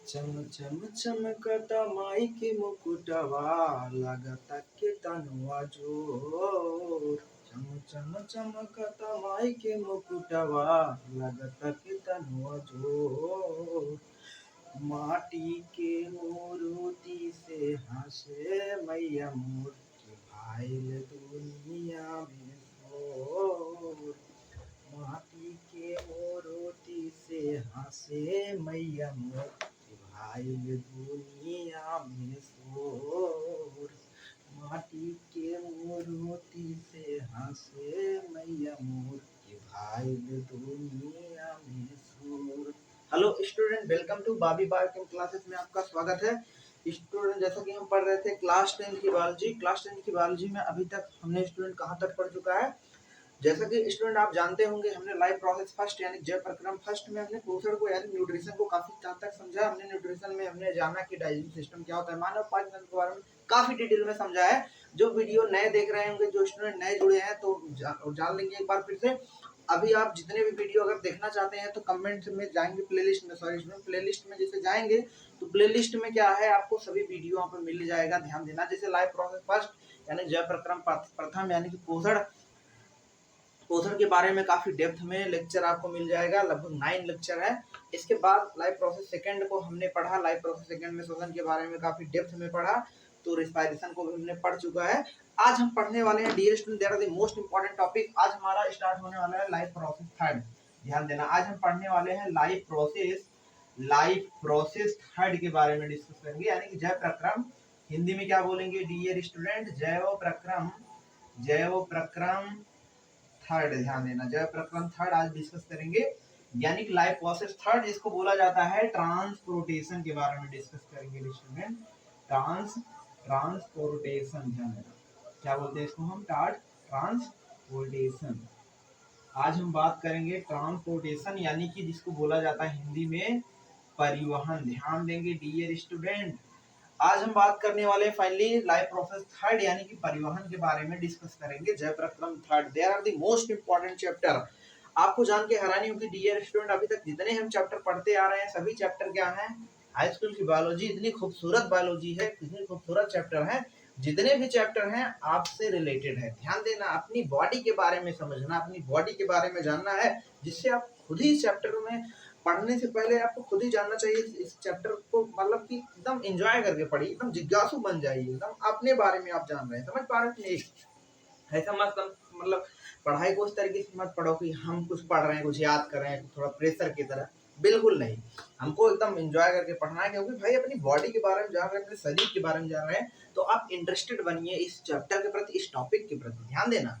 चम चम चमकता माई के मुकुटवा लगता के तनुआ जोर। चम चम चमकता माई के मुकुटवा लगता के तनुआ जोर। माटी के मूर्ति से हंसे मैया मोर के भाईल दुनिया में शोर। माटी के मूर्ति से हंसे मैया मोर के भाईल दुनिया में शोर। माटी के मूर्ति से हंसे मैया मोर के भाईल दुनिया में शोर। Hello student, welcome to Bobby biochem classes में आपका स्वागत है। स्टूडेंट, जैसा कि हम पढ़ रहे थे क्लास 10 की बायोलॉजी में अभी तक हमने स्टूडेंट कहाँ तक पढ़ चुका है। जैसा कि स्टूडेंट आप जानते होंगे, हमने लाइफ प्रोसेस फर्स्ट यानी जैव प्रक्रम फर्स्ट में हमने पोषण को यानी न्यूट्रिशन को काफी हद तक समझा। हमने न्यूट्रिशन में हमने जाना कि डाइजेशन सिस्टम क्या होता है, मानव पाचन तंत्र के बारे में काफी डिटेल में समझा है। जो वीडियो नए देख रहे होंगे, जो स्टूडेंट नए जुड़े हैं तो जान लेंगे एक बार फिर से। अभी आप जितने भी वीडियो अगर देखना चाहते हैं तो कमेंट में जाएंगे, प्लेलिस्ट में जैसे जाएंगे तो प्लेलिस्ट में क्या है, आपको सभी वीडियो वहाँ पर मिल जाएगा। ध्यान देना, जैसे लाइफ प्रोसेस फर्स्ट यानी जैव प्रक्रम प्रथम यानी कि पोषण के बारे में काफी डेप्थ में लेक्चर आपको मिल जाएगा, लगभग 9 लेक्चर है। इसके बाद लाइफ प्रोसेस सेकंड को हमने पढ़ा। लाइफ प्रोसेस सेकंड में श्वसन के बारे में काफी डेप्थ में पढ़ा, तो रिस्पायरेशन को भी हमने पढ़ चुका है। आज हम पढ़ने वाले हैं dear student, there are the most important topic. आज हमारा स्टार्ट होने वाला है लाइफ प्रोसेस थर्ड। ध्यान देना, आज हम पढ़ने वाले हैं लाइफ प्रोसेस थर्ड के बारे में डिस्कस करेंगे, यानी कि जैव प्रक्रम। हिंदी में क्या बोलेंगे डियर स्टूडेंट? जैव प्रक्रम थर्ड। ध्यान देना, जैव प्रक्रम थर्ड आज डिस्कस करेंगे, यानी कि लाइफ प्रोसेस थर्ड, जिसको बोला जाता है ट्रांसपोर्टेशन के बारे में डिस्कस करेंगे स्टूडेंट। ट्रांसपोर्टेशन, ध्यान देना, क्या बोलते हैं इसको हम? ट्रांसपोर्टेशन। आज हम बात करेंगे ट्रांसपोर्टेशन, यानी कि जिसको बोला जाता है हिंदी में परिवहन। ध्यान देंगे डियर स्टूडेंट, आज हम बात करने वाले फाइनली लाइफ प्रोसेस थर्ड यानी कि परिवहन के बारे में डिस्कस करेंगे, जैव प्रक्रम third. There are the most important chapter. आपको जान के हैरानी होगी डियर स्टूडेंट, अभी तक जितने हम चैप्टर पढ़ते आ रहे हैं सभी चैप्टर क्या हैं? हाई स्कूल की बायोलॉजी इतनी खूबसूरत बायोलॉजी है, इतनी खूबसूरत चैप्टर है, जितने भी चैप्टर हैं आपसे रिलेटेड है। ध्यान देना, अपनी बॉडी के बारे में समझना, अपनी बॉडी के बारे में जानना है, जिससे आप खुद ही चैप्टर में पढ़ने से पहले आपको खुद ही जानना चाहिए इस चैप्टर को, मतलब कि एकदम एंजॉय करके पढ़िए, एकदम जिज्ञासु बन जाइए, एकदम अपने बारे में आप जान रहे हैं, समझ पा रहे हैं? ऐसा मत मतलब पढ़ाई को उस तरीके से मत पढ़ो कि हम कुछ पढ़ रहे हैं, कुछ याद कर रहे हैं, थोड़ा प्रेशर की तरह। बिल्कुल नहीं, हमको एकदम एंजॉय करके पढ़ना है, क्योंकि भाई अपनी बॉडी के बारे में जान रहे हैं, अपने शरीर के बारे में जान रहे हैं, तो आप इंटरेस्टेड बनिए इस चैप्टर के प्रति, इस टॉपिक के प्रति। ध्यान देना,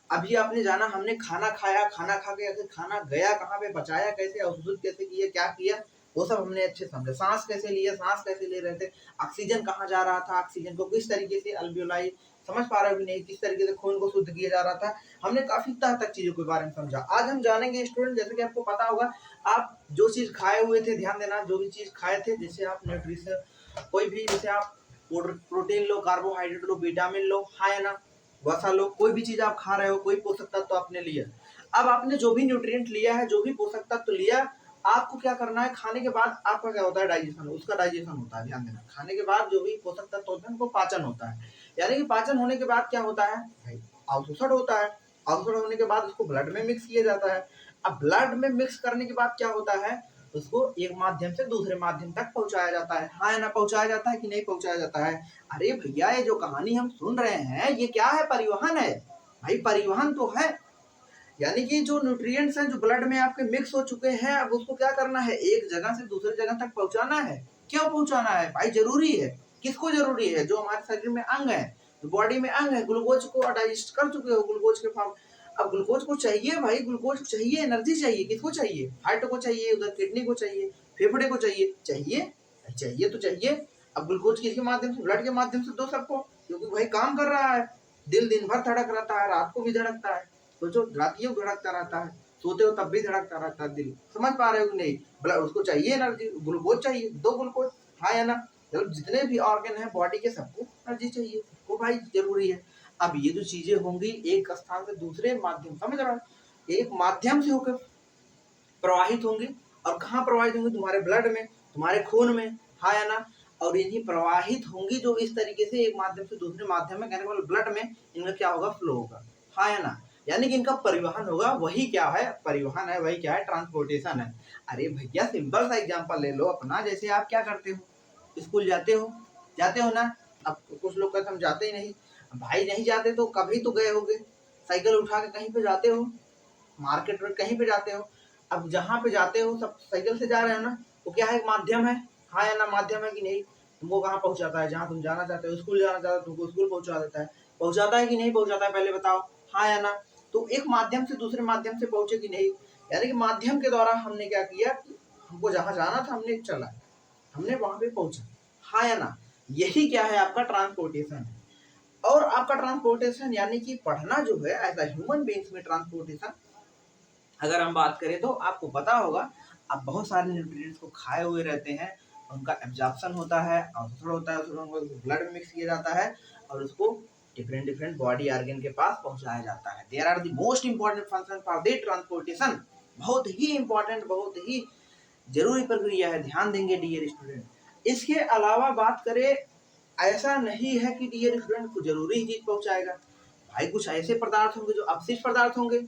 अभी आपने जाना, हमने खाना खाया, खाना खा के आखिर खाना गया कहाँ पे, पचाया कैसे, अवशोषित कैसे किया, क्या किया, वो सब हमने अच्छे समझा। सांस कैसे लिया, सांस कैसे ले रहे थे, ऑक्सीजन कहाँ जा रहा था, ऑक्सीजन को किस तरीके से अल्वियोलाई, समझ पा रहे हो कि नहीं, किस तरीके से खून को शुद्ध किया जा रहा था, हमने काफी तक चीजों के बारे में समझा। आज हम जानेंगे स्टूडेंट, जैसे कि आपको पता होगा, आप जो चीज खाए हुए थे, ध्यान देना, जो भी चीज खाए थे, जैसे आप न्यूट्रिशन कोई भी, जैसे आप प्रोटीन लो, कार्बोहाइड्रेट लो, विटामिन लो, हाँ या ना, वसा लो, कोई भी चीज आप खा रहे हो, कोई पोषक तत्व तो आपने लिया। अब आपने जो भी न्यूट्रिएंट लिया है, जो भी पोषक तत्व तो लिया, आपको क्या करना है, खाने के बाद आपका क्या होता है, डाइजेशन, उसका डाइजेशन होता है। ध्यान देना, खाने के बाद जो भी पोषक तत्व होते हैं उनको पाचन होता है, यानी कि पाचन होने के बाद क्या होता है भाई, अवशोषण होता है। अवशोषण होने के बाद उसको ब्लड में मिक्स किया जाता है। अब ब्लड में मिक्स करने के बाद क्या होता है, उसको एक माध्यम से दूसरे माध्यम तक पहुंचाया जाता है, हाँ या ना, पहुंचाया जाता है कि नहीं पहुंचाया जाता है? अरे भैया, ये जो कहानी हम सुन रहे हैं ये क्या है? परिवहन है भाई, परिवहन तो है, यानी कि जो न्यूट्रिएंट्स हैं जो ब्लड में आपके मिक्स हो चुके हैं, अब उसको क्या करना है, एक जगह से दूसरी जगह तक पहुंचाना है। क्यों पहुंचाना है भाई? जरूरी है। किसको जरूरी है? जो हमारे शरीर में अंग है, जो बॉडी में अंग है, ग्लूकोज को डाइजेस्ट कर चुके हो, ग्लूकोज के फॉर्म। अब ग्लूकोज को चाहिए भाई, ग्लूकोज को चाहिए, एनर्जी चाहिए, किसको चाहिए? हार्ट को चाहिए, उधर किडनी को चाहिए, फेफड़े को चाहिए, चाहिए तो चाहिए। अब ग्लूकोज किसके माध्यम से? ब्लड के माध्यम से दो सबको, क्योंकि भाई काम कर रहा है, दिल दिन भर धड़क रहता है, रात को भी धड़कता है, तो जो रातियों धड़कता रहता है, सोते हो तब भी धड़कता रहता है दिल, समझ पा रहे हो कि नहीं? ब्लड उसको चाहिए, एनर्जी, ग्लूकोज चाहिए, दो ग्लूकोज, हाँ या ना? मतलब जितने भी ऑर्गन है बॉडी के, सबको एनर्जी चाहिए, वो भाई जरूरी है। अब ये जो चीजें होंगी एक स्थान से दूसरे माध्यम, समझ रहा है, एक माध्यम से होकर प्रवाहित होंगी, और कहाँ प्रवाहित होंगी? तुम्हारे ब्लड में। तुम्हारे खून में, हाँ या ना। और इन्हीं प्रवाहित होंगी जो इस तरीके से एक माध्यम से दूसरे माध्यम में, कहने वाले ब्लड में इनका क्या होगा, फ्लो होगा, हाँ या ना। यानी कि इनका परिवहन होगा, वही क्या है, परिवहन है, वही क्या है, ट्रांसपोर्टेशन है। अरे भैया सिंपल सा एग्जांपल ले लो अपना, जैसे आप क्या करते हो, स्कूल जाते हो ना। अब कुछ लोग कहते हम जाते ही नहीं, भाई नहीं जाते तो कभी तो गए होगे, साइकिल उठा के कहीं पे जाते हो, मार्केट में कहीं पे जाते हो। अब जहाँ पे जाते हो सब साइकिल से जा रहे हो ना, वो क्या है, एक माध्यम है, हाँ या ना, माध्यम है कि नहीं। तुमको कहाँ पहुँचाता है, जहाँ तुम जाना चाहते हो, स्कूल जाना चाहते हो तुमको स्कूल पहुँचा देता है, पहुँचाता है कि नहीं पहुँचाता है, पहले बताओ, हाँ या ना। तो एक माध्यम से दूसरे माध्यम से पहुँचे कि नहीं, यानी कि माध्यम के द्वारा हमने क्या किया, हमको जहाँ जाना था हमने चला, हमने वहां पे पहुंचा, हाँ या ना। यही क्या है, आपका ट्रांसपोर्टेशन है। और आपका ट्रांसपोर्टेशन यानी कि पढ़ना जो है एज अ ह्यूमन बीइंग्स में ट्रांसपोर्टेशन, अगर हम बात करें तो आपको पता होगा, आप बहुत सारे न्यूट्रिएंट्स को खाए हुए रहते हैं, उनका एब्जॉर्प्शन होता है, अवशोषण होता है, उनको ब्लड में मिक्स किया जाता है और उसको डिफरेंट डिफरेंट बॉडी ऑर्गन के पास पहुंचाया जाता है। There are the most important function for the transportation. बहुत ही इंपॉर्टेंट, बहुत ही जरूरी प्रक्रिया है, ध्यान देंगे डियर स्टूडेंट। इसके अलावा बात करें, ऐसा नहीं है कि डियर स्टूडेंट को जरूरी ही चीज पहुंचाएगा। भाई कुछ ऐसे पदार्थ होंगे जो अपशिष्ट पदार्थ होंगे,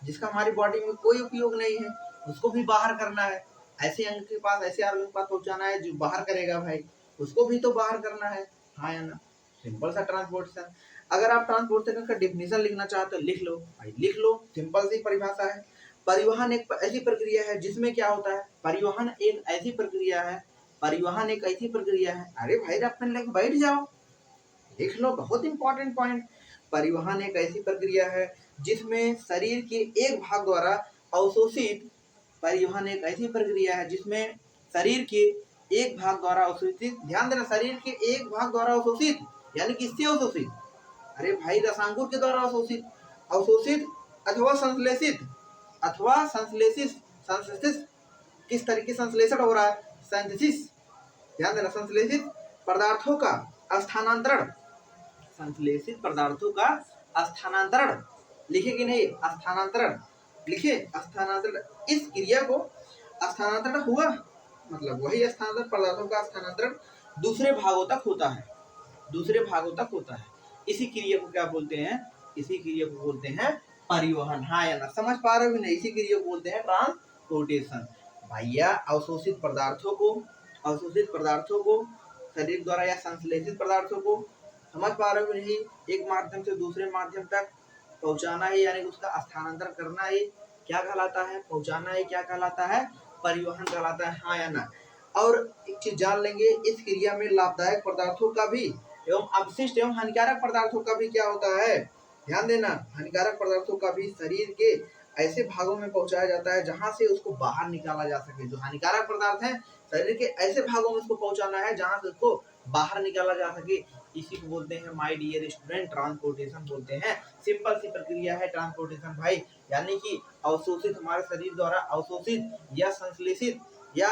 जिसका हमारी बॉडी में कोई उपयोग नहीं है, उसको भी बाहर करना है। ऐसे अंग के पास, ऐसे ऑर्गन के पास पहुंचाना है जो बाहर करेगा भाई, उसको भी तो बाहर करना है, हाँ या ना। सिंपल सा ट्रांसपोर्टेशन। अगर आप ट्रांसपोर्टेशन का डिफिनेशन लिखना चाहते हो लिख लो भाई, लिख लो, सिंपल सी परिभाषा है। परिवहन एक ऐसी प्रक्रिया है जिसमें क्या होता है, परिवहन एक ऐसी प्रक्रिया है, परिवहन एक ऐसी प्रक्रिया है, अरे भाई अपन लेके बैठ जाओ, लिख लो, बहुत इंपॉर्टेंट पॉइंट। परिवहन एक ऐसी प्रक्रिया है जिसमें शरीर के एक भाग द्वारा अवशोषित, परिवहन एक ऐसी प्रक्रिया है जिसमें शरीर के एक भाग द्वारा अवशोषित, ध्यान देना, शरीर के एक भाग द्वारा अवशोषित, यानी किससे अवशोषित, अरे भाई रसांकुर के द्वारा अवशोषित, अवशोषित अथवा संश्लेषित, अथवा संश्लेषित, संश्लेषित किस तरीके संश्लेषण हो रहा है, सिंथेसिस, ध्यान देना, संश्लेषित पदार्थों का स्थानांतरण, संश्लेषित पदार्थों का स्थानांतरण, लिखे कि नहीं, स्थानांतरण, लिखे, स्थानांतरण, इस क्रिया को स्थानांतरण हुआ, मतलब वही स्थानांतरण, पदार्थों का स्थानांतरण दूसरे भागों तक होता है, दूसरे भागों तक होता है। इसी क्रिया को क्या बोलते हैं, इसी क्रिया को बोलते हैं परिवहन, हाँ या ना, समझ पा रहे हो कि नहीं, इसी क्रिया को बोलते हैं ट्रांसपोर्टेशन। भैया अवशोषित पदार्थों को, अवशोषित पदार्थों को शरीर द्वारा या संश्लेषित पदार्थों को, समझ पा रहे हो कि नहीं, एक माध्यम से दूसरे माध्यम तक पहुंचाना है, यानी उसका स्थानांतरण करना है, क्या कहलाता है, पहुंचाना है, क्या कहलाता है, परिवहन कहलाता है, हाँ या ना। और एक चीज जान लेंगे, इस क्रिया में लाभदायक पदार्थों का भी एवं अपशिष्ट एवं हानिकारक पदार्थों का भी क्या होता है, ध्यान देना, हानिकारक पदार्थों का भी शरीर के ऐसे भागों में पहुंचाया जाता है जहां से उसको बाहर निकाला जा सके। जो हानिकारक पदार्थ है शरीर के ऐसे भागों में उसको पहुंचाना है जहां से उसको बाहर निकाला जा सके, इसी को बोलते हैं माय डियर स्टूडेंट ट्रांसपोर्टेशन बोलते हैं। सिंपल सी प्रक्रिया है ट्रांसपोर्टेशन भाई, यानी कि अवशोषित, हमारे शरीर द्वारा अवशोषित या संश्लेषित, या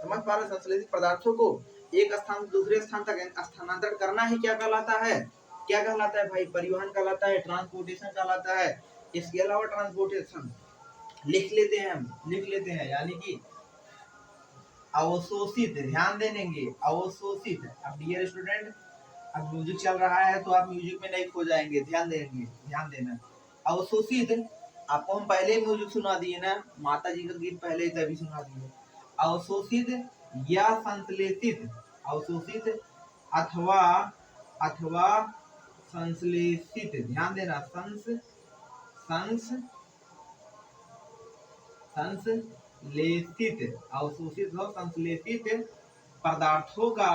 समझ पा रहे, संश्लेषित पदार्थों को एक स्थान से दूसरे स्थान तक स्थानांतरण करना ही क्या कहलाता है, क्या कहलाता है भाई, परिवहन कहलाता है, ट्रांसपोर्टेशन कहलाता है। इसके अलावा ट्रांसपोर्टेशन लिख लेते हैं, हम लिख लेते हैं, यानी कि अवशोषित, ध्यान देंगे, अवशोषित। अब डियर स्टूडेंट, अब म्यूजिक चल रहा है तो आप म्यूजिक में नहीं खो जाएंगे, ध्यान देंगे, ध्यान देना। अवशोषित, आपको हम पहले ही म्यूजिक सुना दिए ना, माता जी का गीत पहले ही तभी सुना दिए। अवशोषित या संश्लेषित, अवशोषित अथवा, अथवा संश्लेषित, ध्यान देना, संश्लेषित, अवशोषित और संश्लेषित पदार्थों का,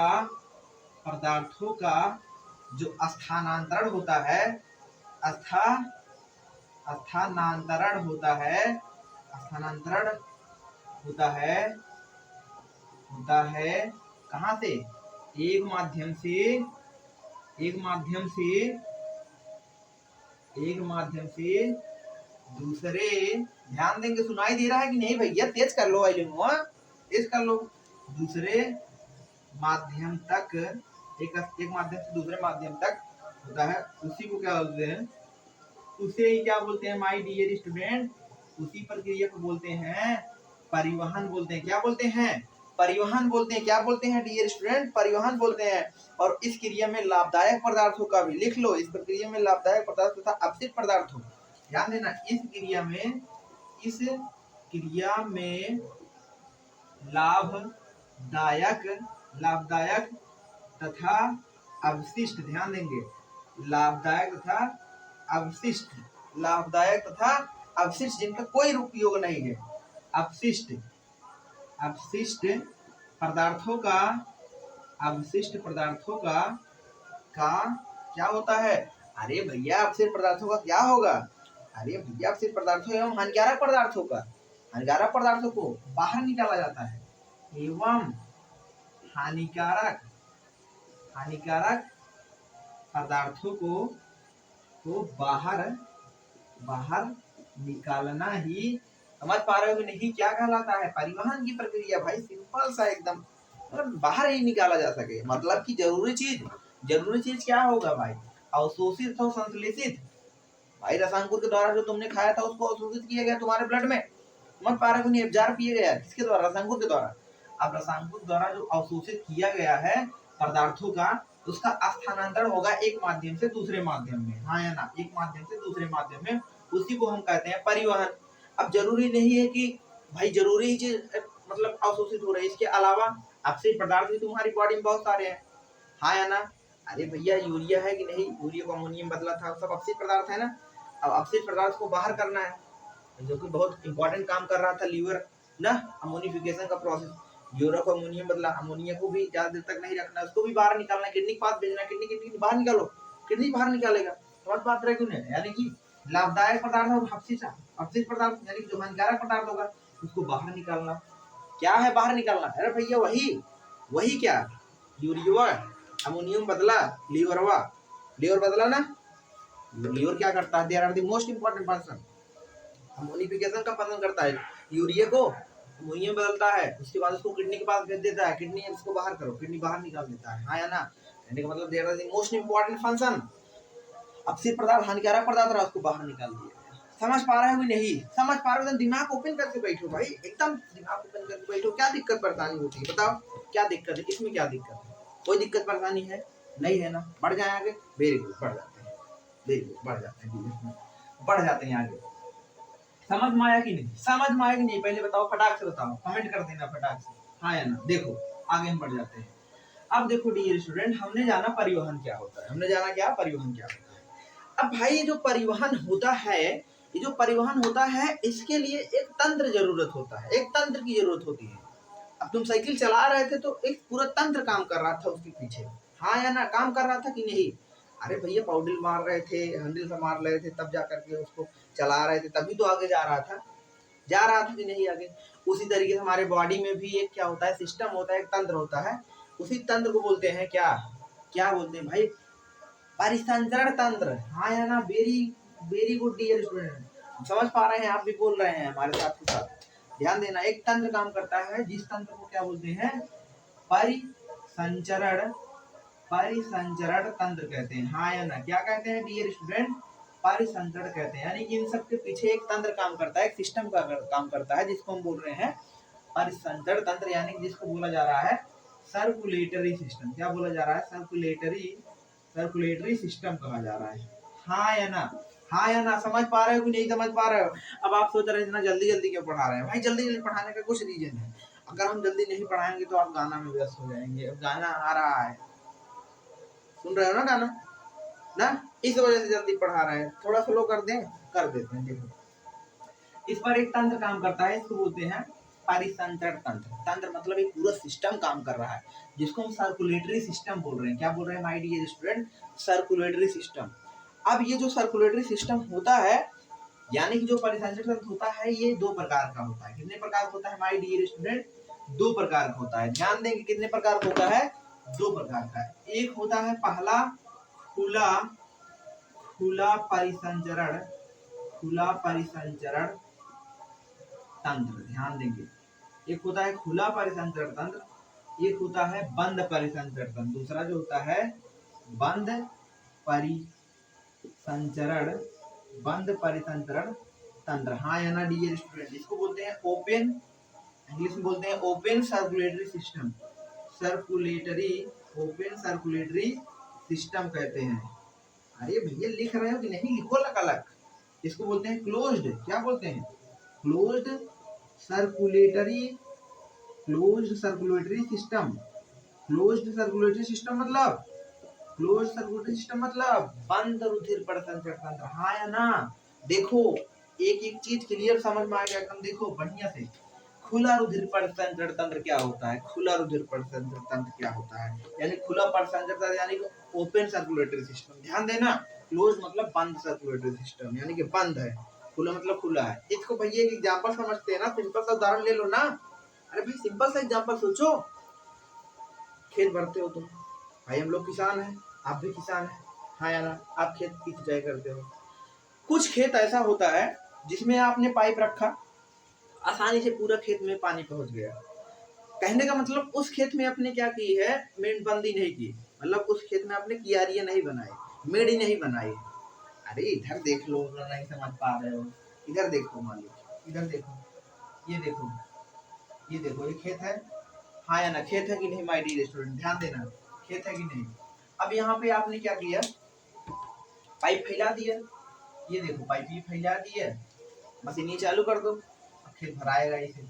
पदार्थों का जो स्थानांतरण होता है, स्थानांतरण होता है, स्थानांतरण होता है, होता है कहाँ से, एक माध्यम से, एक माध्यम से, एक माध्यम से दूसरे, ध्यान देंगे, सुनाई दे रहा है कि नहीं भैया, तेज कर लो, तेज कर लो, दूसरे माध्यम तक, एक माध्यम से दूसरे माध्यम तक होता है, उसी को क्या बोलते हैं, उसे ही क्या बोलते हैं माय डियर स्टूडेंट, उसी प्रक्रिया को बोलते हैं परिवहन, बोलते हैं, क्या बोलते हैं, परिवहन बोलते हैं। क्या बोलते हैं डियर स्टूडेंट? परिवहन बोलते हैं। और इस क्रिया में लाभदायक पदार्थों का भी लिख लो, इस प्रक्रिया में लाभदायक पदार्थ तथा अपशिष्ट पदार्थों, ध्यान देना, इस क्रिया में लाभदायक तथा अवशिष्ट, ध्यान देंगे, लाभदायक तथा अवशिष्ट जिनका कोई उपयोग नहीं है, अपशिष्ट पदार्थों का क्या होता है? अरे भैया अपशिष्ट पदार्थों का क्या होगा? अरे भैया अपशिष्ट पदार्थों एवं हानिकारक पदार्थों को बाहर निकाला जाता है, एवं हानिकारक पदार्थों को बाहर निकालना ही, समझ पा रहे हो कि नहीं, क्या कहलाता है? परिवहन की प्रक्रिया। भाई सिंपल सा एकदम, मतलब बाहर ही निकाला जा सके, मतलब कि जरूरी चीज क्या होगा भाई? अवशोषित और संश्लेषित। भाई रसायनकुर के द्वारा जो तुमने खाया था उसको अवशोषित किया गया तुम्हारे ब्लड में, समझ पा रहे हो नहीं? एब्जॉर्ब किया गया, किसके द्वारा? रसायनकुर के द्वारा। अब रसायनकुर द्वारा जो अवशोषित किया गया है पदार्थों का, उसका स्थानांतरण होगा एक माध्यम से दूसरे माध्यम में, हाँ या ना? एक माध्यम से दूसरे माध्यम में, उसी को हम कहते हैं परिवहन। अब जरूरी नहीं है कि भाई जरूरी ही चीज मतलब अवशोषित हो रही है, इसके अलावा अपशिष्ट पदार्थ भी तुम्हारी बॉडी में बहुत सारे हैं, हाँ या ना? अरे भैया यूरिया है कि नहीं, यूरिया को अमोनियम बदला था, सब अपशिष्ट पदार्थ है ना। अब अपशिष्ट पदार्थ को बाहर करना है, जो कि बहुत इंपॉर्टेंट काम कर रहा था लीवर ना, अमोनिफिकेशन का प्रोसेस, यूरिया को अमोनियम बदला, अमोनिया को भी ज्यादा देर तक नहीं रखना, उसको भी बाहर निकालना, किडनी के पास भेजना, किडनी बाहर निकालो, किडनी बाहर निकालेगा, समझ बात रहे क्यों नहीं? यानी कि लाभदायक पदार्थ और अपशिष्ट पदार्थ यानी कि जो हानिकारक पदार्थ होगा उसको बाहर निकालना। क्या है बाहर निकालना? अरे भैया वही क्या, यूरिया अमोनियम बदला, लीवर बदला ना। लीवर क्या करता है? There are the most important person, ammonification का पालन करता है, यूरिया को अमोनियम बदलता है, उसके बाद उसको किडनी के पास भेज देता है, किडनी इसको बाहर करो, किडनी बाहर निकाल देता है, हाँ या ना? कहने का मतलब there are the most important function. अपशिष्ट पदार्थ, हानिकारक पदार्थ रहा, उसको बाहर निकाल दिया। समझ पा रहे हो कि नहीं? समझ पा रहे हो? दिमाग ओपन करके बैठो भाई, एकदम दिमाग ओपन करके बैठो। क्या दिक्कत परेशानी होती है बताओ, क्या दिक्कत है इसमें? क्या दिक्कत है? कोई दिक्कत परेशानी है नहीं है ना? बढ़ जाए आगे, वेरी गुड, बढ़ जाते हैं, वेरी गुड, बढ़ जाते हैं आगे। समझ में आया कि नहीं? समझ में आया कि नहीं? पहले बताओ, फटाक से बताओ, कमेंट कर देना फटाक से, हाँ या ना? देखो आगे हम बढ़ जाते हैं। अब देखो डियर स्टूडेंट, हमने जाना परिवहन क्या होता है, परिवहन क्या होता है। अब भाई जो परिवहन होता है, इसके लिए एक तंत्र जरूरत होता है, एक तंत्र की जरूरत होती है। अब तुम साइकिल चला रहे थे तो एक पूरा तंत्र काम कर रहा था उसके पीछे, हाँ या ना? काम कर रहा था कि नहीं? अरे भैया पाउडल मार रहे थे, हैंडल से मार रहे थे, तब जा करके उसको चला रहे थे, तभी तो आगे जा रहा था कि नहीं आगे? उसी तरीके से हमारे बॉडी में भी एक क्या होता है, सिस्टम होता है, एक तंत्र होता है। उसी तंत्र को बोलते हैं क्या बोलते हैं भाई? परिसंचरण तंत्र, हाँ या ना? वेरी गुड डियर स्टूडेंट, समझ पा रहे हैं? आप भी बोल रहे हैं हमारे साथ के साथ। ध्यान देना, एक तंत्र काम करता है, जिस तंत्र को क्या बोलते हैं? परिसंचरण तंत्र कहते हैं, हाँ या ना? क्या कहते हैं डियर स्टूडेंट? परिसंचरण कहते हैं। यानी कि इन सब के पीछे एक तंत्र काम करता है, एक सिस्टम का काम करता है, जिसको हम बोल रहे हैं परिसंचरण तंत्र, यानी कि जिसको बोला जा रहा है सर्कुलेटरी सिस्टम। क्या बोला जा रहा है? सर्कुलेटरी सिस्टम कहा जा रहा है, हाँ या ना? हाँ या ना? समझ पा रहे हो कि नहीं समझ पा रहे हो? अब आप सोच रहे हैं इतना जल्दी जल्दी क्यों पढ़ा रहे हैं? भाई जल्दी जल्दी पढ़ाने का कुछ रीजन है, अगर हम जल्दी नहीं पढ़ाएंगे तो आप गाना में व्यस्त हो जाएंगे। अब गाना आ रहा है, सुन रहे हो ना गाना ना, इस वजह से जल्दी पढ़ा रहे हैं। थोड़ा स्लो कर देते हैं। देखो इस पर एक तंत्र काम करता है, इसको बोलते हैं परिसंचरण तंत्र मतलब एक पूरा सिस्टम काम कर रहा है, जिसको हम सर्कुलेटरी सिस्टम बोल रहे हैं। क्या बोल रहे हैं my dear student? Circulatory system. अब ये जो सर्कुलेटरी सिस्टम होता है, यानी कि जो परिसंचरण तंत्र होता है, ये दो प्रकार का होता है। कितने प्रकार का होता है माय डियर स्टूडेंट? दो प्रकार का होता है। ध्यान देंगे कितने प्रकार का होता है? दो प्रकार का। एक होता है पहला खुला परिसंचरण तंत्र, ध्यान देंगे। एक होता है खुला परिसंचरण तंत्र, एक होता है बंद परिसंचरण तंत्र। दूसरा जो होता है बंद परिसंचरण तंत्र, हाँ या ना डियर स्टूडेंट? इसको बोलते हैं इंग्लिश में बोलते हैं open circulatory system. Circulatory, open circulatory system कहते हैं। अरे भैया लिख रहे हो कि नहीं, लिखो अलग अलग। इसको बोलते हैं क्लोज्ड, क्या बोलते हैं, closed circulatory, closed circulatory system. Closed circulatory system मतलब, क्लोज सर्कुलेटरी सिस्टम मतलब बंद रुधिर परिसंचरण तंत्र, हाँ या ना। देखो एक एक चीज क्लियर समझ में आ गया एकदम, देखो बढ़िया से। खुला रुधिर परिसंचरण तंत्र क्या होता है, खुला रुधिर परिसंचरण तंत्र क्या होता है, यानी खुला परिसंचरण तंत्र यानी कि ओपन सर्कुलेटरी सिस्टम। ध्यान देना, क्लोज मतलब बंद सर्कुलेटरी सिस्टम, यानी कि बंद है, खुला मतलब खुला है। इसको भैया एक एग्जांपल समझते हैं ना, सिंपल सा उदाहरण ले लो ना। अरे भाई सिंपल सा एग्जांपल सोचो, खेत भरते हो तुम, भाई हम लोग किसान हैं, आप भी किसान हैं, हाँ या ना। आप खेत की सिंचाई करते हो, कुछ खेत ऐसा होता है जिसमें आपने पाइप रखा, आसानी से पूरा खेत में पानी पहुंच गया। कहने का मतलब उस खेत में आपने क्या की है, मेड़बंदी नहीं की, मतलब उस खेत में आपने कियारियां नहीं बनाई, मेड़ी नहीं बनाई। अरे इधर देख लो, नहीं समझ पा रहे हो, इधर देखो, मान लो इधर देखो, ये देखो, ये देखो, ये खेत है, हाँ या ना, खेत है कि नहीं माय डियर स्टूडेंट, ध्यान देना, खेत है कि नहीं। अब यहाँ पे आपने क्या किया, पाइप फैला दिया, ये देखो पाइप ये फैला दिया, मशीन चालू कर दो, अब खेत भराएगा, इसे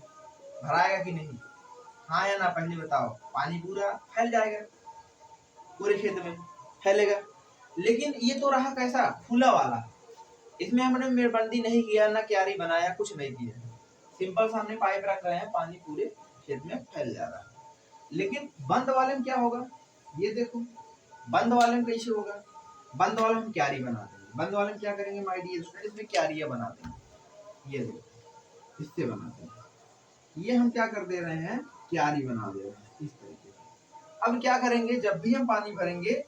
भराएगा कि नहीं, हाँ या ना, पहले बताओ। पानी पूरा फैल जाएगा, पूरे खेत में फैलेगा। लेकिन ये तो रहा कैसा, खुला वाला, इसमें हमने मेड़बंदी नहीं किया, ना क्यारी बनाया, कुछ नहीं किया, सिंपल सामने पाइप रख रहे हैं, पानी पूरे खेत में फैल जा रहा है। लेकिन बंद वाले में क्या होगा, ये देखो, बंद वाले में कैसे होगा, बंद वाले में क्यारी बना देंगे, बंद वाले में क्या करेंगे माय डियर स्टूडेंट, इसमें क्यारियां बना देंगे, ये देखो इससे बनाते हैं, ये हम क्या कर दे रहे हैं, क्यारी बना दे रहे हैं इस तरीके से। अब क्या करेंगे, जब भी हम पानी भरेंगे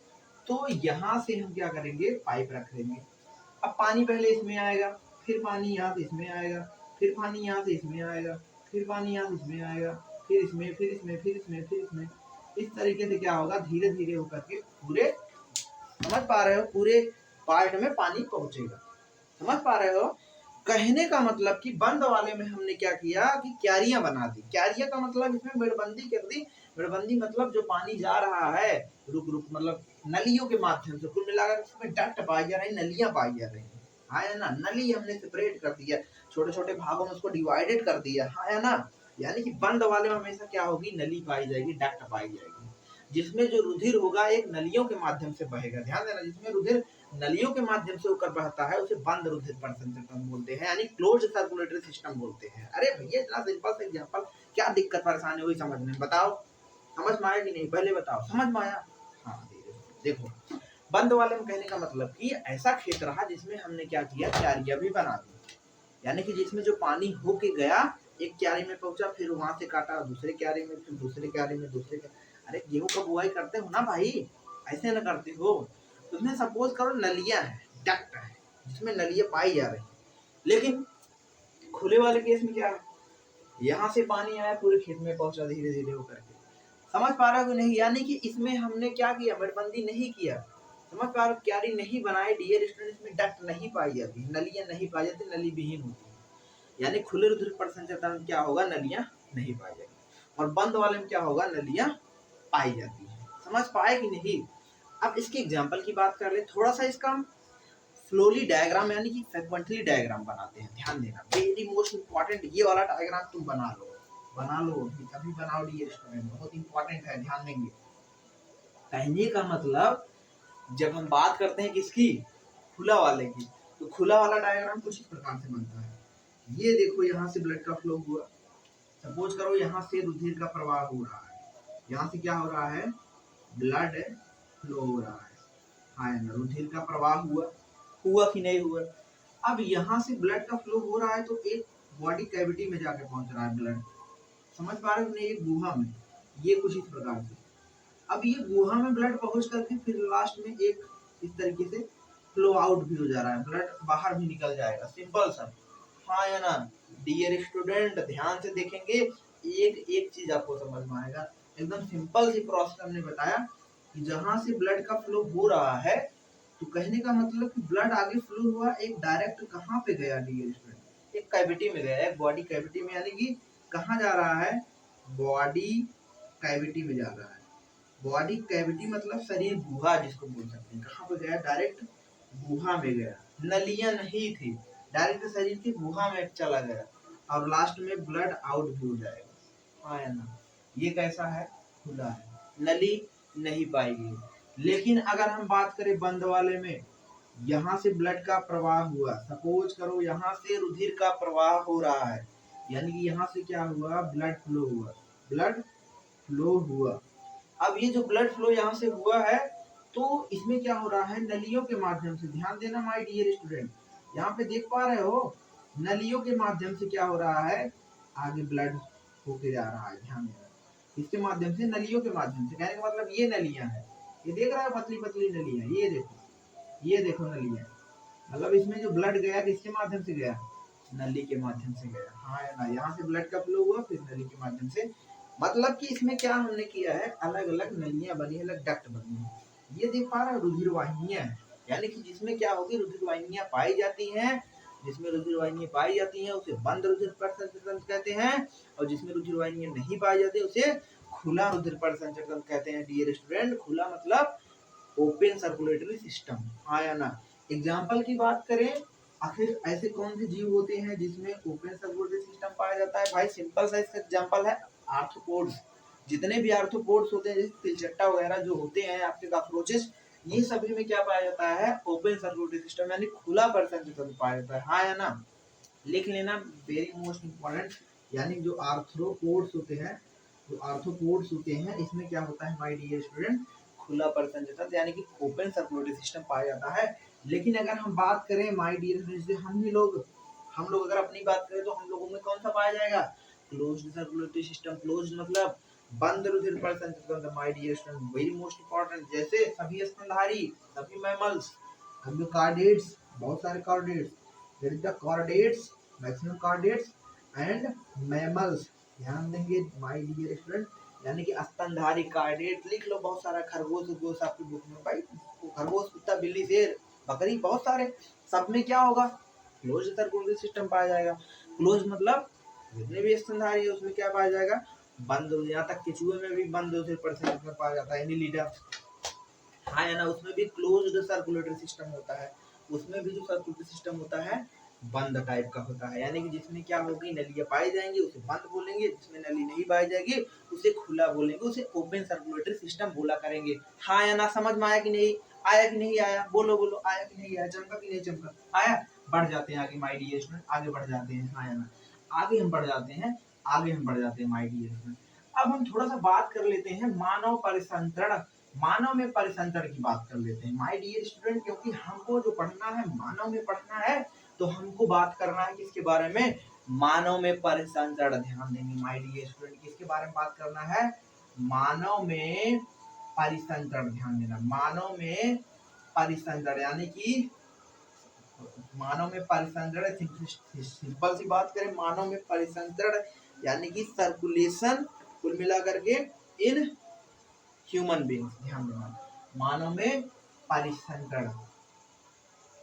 तो यहाँ से हम क्या करेंगे, पाइप रख देंगे। अब पानी पहले इसमें आएगा, फिर पानी यहाँ से इसमें आएगा, फिर पानी यहाँ से इसमें आएगा, फिर पानी यहाँ से इसमें आएगा, फिर इसमें, फिर इसमें, फिर इसमें, फिर इसमें। इस तरीके से क्या होगा, धीरे धीरे होकर के पूरे, समझ पा रहे हो, पूरे पार्ट में पानी पहुंचेगा, समझ पा रहे हो। कहने का मतलब कि बंद वाले में हमने क्या किया कि क्यारियां बना दी, क्यारियां का मतलब इसमें मेड़बंदी कर दी। मेड़बंदी मतलब जो पानी जा रहा है रुक रुक, मतलब नलियों के माध्यम से, कुल मिलाकर उसमें डक्ट पाई जा रही, नलियां पाई जा रही, हाँ या ना, नली हमने सेपरेट कर दिया, छोटे छोटे भागों में उसको डिवाइडेड कर दिया, हाँ या ना। यानी कि बंद वाले में हमेशा क्या होगी, नली पाई जाएगी, डक्ट पाई जाएगी, जिसमें जो रुधिर होगा एक नलियों के माध्यम से बहेगा। ध्यान देना, जिसमें रुधिर नलियों के माध्यम से होकर बहता है उसे बंद रुधिर परिसंचरण बोलते हैं, यानी क्लोज सर्कुलेटरी सिस्टम बोलते हैं। अरे भैया इतना सिंपल सा एग्जांपल, क्या दिक्कत परेशानी हुई समझने में, बताओ समझ में आया कि नहीं, पहले बताओ समझ में आया। हाँ देखो, बंद वाले में कहने का मतलब कि ऐसा खेत रहा जिसमें हमने क्या किया, क्यारियां भी बना दी, यानी कि जिसमें जो पानी होके गया एक क्यारी में पहुंचा, फिर वहां से काटा दूसरे क्यारी में, फिर दूसरे क्यारी में, दूसरे क्यारी। अरे गेहूं का बुआई करते हो ना भाई, ऐसे ना करते हो। उसमें सपोज करो नलियां है, डक्ट है, जिसमें नलियां पाई जा रही, लेकिन खुले वाले केस में क्या है, यहाँ से पानी आया पूरे खेत में पहुंचा धीरे धीरे होकर के, समझ पा रहे हो नहीं, यानी कि इसमें हमने क्या किया, मेड़बंदी नहीं किया, समझ पा रहे हो, क्यारी नहीं बनाए डियर स्टूडेंट, इसमें डक्ट नहीं पाई जाती, नलियां नहीं पाई जाती, नली विहीन होती है, यानी खुले रुधिर परिसंचरण क्या होगा, नलियां नहीं पाई जाएगी, और बंद वाले में क्या होगा, नलियां पाई जाती है। समझ पाए कि नहीं। अब इसके एग्जाम्पल की बात कर ले थोड़ा सा, इसका हम फ्लोली डायग्राम यानी कि फ्रीक्वेंटली डायग्राम बनाते हैं, ध्यान देना, वेरी मोस्ट इंपॉर्टेंट, ये वाला डायग्राम तुम बना लो, बना लो, अभी बनाओ डियर स्टूडेंट, बहुत इंपॉर्टेंट है, ध्यान देंगे। कहने का मतलब जब हम बात करते हैं किसकी, खुला वाले की, तो खुला वाला डायग्राम कुछ इस प्रकार से बनता है। ये देखो यहाँ से ब्लड का फ्लो हुआ, सपोज करो यहाँ से रुधिर का प्रवाह हो रहा है, यहाँ से क्या हो रहा है, ब्लड फ्लो हो रहा है, हाँ ना, रुधिर का प्रवाह हुआ, हुआ कि नहीं हुआ। अब यहाँ से ब्लड का फ्लो हो रहा है तो एक बॉडी कैविटी में जाके पहुंच रहा है ब्लड, समझ पा रहे हो नहीं, एक गुहा में, ये कुछ इस प्रकार से। अब ये गुहा में ब्लड पहुंच करके फिर लास्ट में एक इस तरीके से फ्लो आउट भी हो जा रहा है, ब्लड बाहर भी निकल जाएगा, सिंपल सा, हाँ या ना। डियर स्टूडेंट ध्यान से देखेंगे, एक एक चीज आपको समझ में आएगा, एकदम सिंपल सी प्रोसेस हमने बताया कि जहां से ब्लड का फ्लो हो रहा है, तो कहने का मतलब कि ब्लड आगे फ्लो हुआ, एक डायरेक्ट कहाँ पे गया डियर स्टूडेंट, एक कैविटी में गया, एक बॉडी कैविटी में, यानी कि कहाँ जा रहा है? बॉडी कैविटी में जा रहा है। बॉडी कैविटी मतलब शरीर गुहा जिसको बोल सकते हैं। कहाँ पे गया? डायरेक्ट गुहा में गया। नलियां नहीं थी, डायरेक्ट शरीर की गुहा में चला गया और लास्ट में ब्लड आउट भी हो जाएगा। हाँ या ना? ये कैसा है? खुला है, नली नहीं पाई गई। लेकिन अगर हम बात करें बंद वाले में, यहाँ से ब्लड का प्रवाह हुआ, सपोज करो यहाँ से रुधिर का प्रवाह हो रहा है, यानी कि यहाँ से क्या हुआ? ब्लड फ्लो हुआ, ब्लड फ्लो हुआ। अब ये जो ब्लड फ्लो यहाँ से हुआ है, तो इसमें क्या हो रहा है? नलियों के माध्यम से। ध्यान देना माय डियर स्टूडेंट, यहाँ पे देख पा रहे हो, नलियों के माध्यम से क्या हो रहा है? आगे ब्लड होके जा रहा है। ध्यान देना, इसके माध्यम से, नलियों के माध्यम से। कहने का मतलब ये नलियां हैं, ये देख रहा है पतली पतली नलियां, ये देखो, ये देखो नलियां। मतलब इसमें जो ब्लड गया किसके माध्यम से गया? नली के माध्यम से गया। हाँ या ना? यहाँ से ब्लड का फ्लो हुआ, फिर नली के माध्यम से। मतलब कि इसमें क्या हमने किया है? अलग अलग नलियां बनी, अलग डक्ट बनी है। ये देख पा रहा है? रुधिर वाहिनियां है, यानी कि जिसमें क्या होगी? रुधिर वाहिनियां पाई जाती हैं। जिसमें रुधिर वाहिनियां पाई जाती हैं उसे बंद रुधिर परिसंचरण तंत्र कहते हैं, और जिसमें रुधिर वाहिनियां नहीं पाई जाती उसे खुला रुधिर परिसंचरण तंत्र कहते हैं। डियर स्टूडेंट, खुला मतलब ओपन सर्कुलेटरी सिस्टम। हाँ या ना? एग्जाम्पल की बात करें, आखिर ऐसे कौन से जीव होते हैं जिसमें ओपन सर्कुलेटरी सिस्टम पाया जाता है? भाई सिंपल सा इसका एग्जाम्पल है आर्थ्रोपोड्स। जितने भी आर्थ्रोपोड्स होते हैं, जैसे तिलचट्टा वगैरह जो होते हैं आपके कॉकरोचेस, ये सभी में क्या पाया जाता है? ओपन सर्कुलेटरी सिस्टम, यानी खुला परिसंचरण पाया जाता है। हाँ या ना? लिख लेना, वेरी मोस्ट इंपॉर्टेंट। यानी जो आर्थ्रोपोड्स होते हैं, जो आर्थ्रोपोड्स होते हैं, इसमें क्या होता है माय डियर स्टूडेंट? खुला परिसंचरण, यानी कि ओपन सर्कुलेटरी सिस्टम पाया जाता है। लेकिन अगर हम बात करें माय डियर स्टूडेंट, हम लोग अगर अपनी बात करें तो हम लोगों में कौन सा पाया जाएगा? Closed circulatory system. क्लोज्ड मतलब बंद रुधिर परिसंचरण। My dear student, very most important. जैसे सभी स्तनधारी, सभी मैमल्स, हम लोग कार्डेट्स, बहुत सारे chordates, there is the chordates, maximum chordates and mammals। ध्यान देंगे माय डियर स्टूडेंट, यानी कि स्तनधारी, कार्डेट लिख लो, बहुत सारा, खरगोश उरगोश आपकी बुक में भाई, खरगोश, कुत्ता, बिल्ली, शेर, बकरी, बहुत सारे, सब में क्या होगा? क्लोज सर्कुलेटरी सिस्टम पाया जाएगा। क्लोज मतलब जितने भी स्तनधारी है उसमें क्या पाया जाएगा? बंद। यहाँ तक केचुए में भी बंद परसेंट में पाया जाता है, एनीलिडा। हाँ या ना? उसमें भी क्लोज्ड सर्कुलेटरी सिस्टम होता है, उसमें भी जो सर्कुलेटरी सिस्टम होता है बंद टाइप का होता है, यानी कि जिसमें क्या होगी? नलियां पाई जाएंगी उसे बंद बोलेंगे, जिसमें नली नहीं पाई जाएगी उसे खुला बोलेंगे, उसे ओपन सर्कुलेटरी सिस्टम बोला करेंगे। हाँ या ना? समझ में आया कि नहीं? आया कि नहीं आया? बोलो बोलो, आया कि नहीं आया? चमका कि नहीं चमका? आया? बढ़ जाते हैं आगे माय डियर स्टूडेंट, आगे बढ़ जाते हैं। हाँ या ना? आगे हम बढ़ जाते हैं, आगे हम बढ़ जाते हैं माय डियर स्टूडेंट। अब हम थोड़ा सा बात कर लेते हैं मानव परिसंचरण, मानव में परिसंचरण की बात कर लेते हैं माय डियर स्टूडेंट, क्योंकि हमको जो पढ़ना है मानव में पढ़ना है, तो हमको बात करना है किसके बारे में? मानव में परिसंचरण। ध्यान देंगे माय डियर स्टूडेंट, किसके बारे में बात करना है? मानव में परिसंचरण। ध्यान देना, मानव में परिसंचरण, यानी कि मानव में परिसंचरण, सिंपल सी बात करें, मानव में परिसंचरण यानी कि सर्कुलेशन, कुल मिलाकर के इन ह्यूमन बींग्स। ध्यान देना, मानव में परिसंचरण,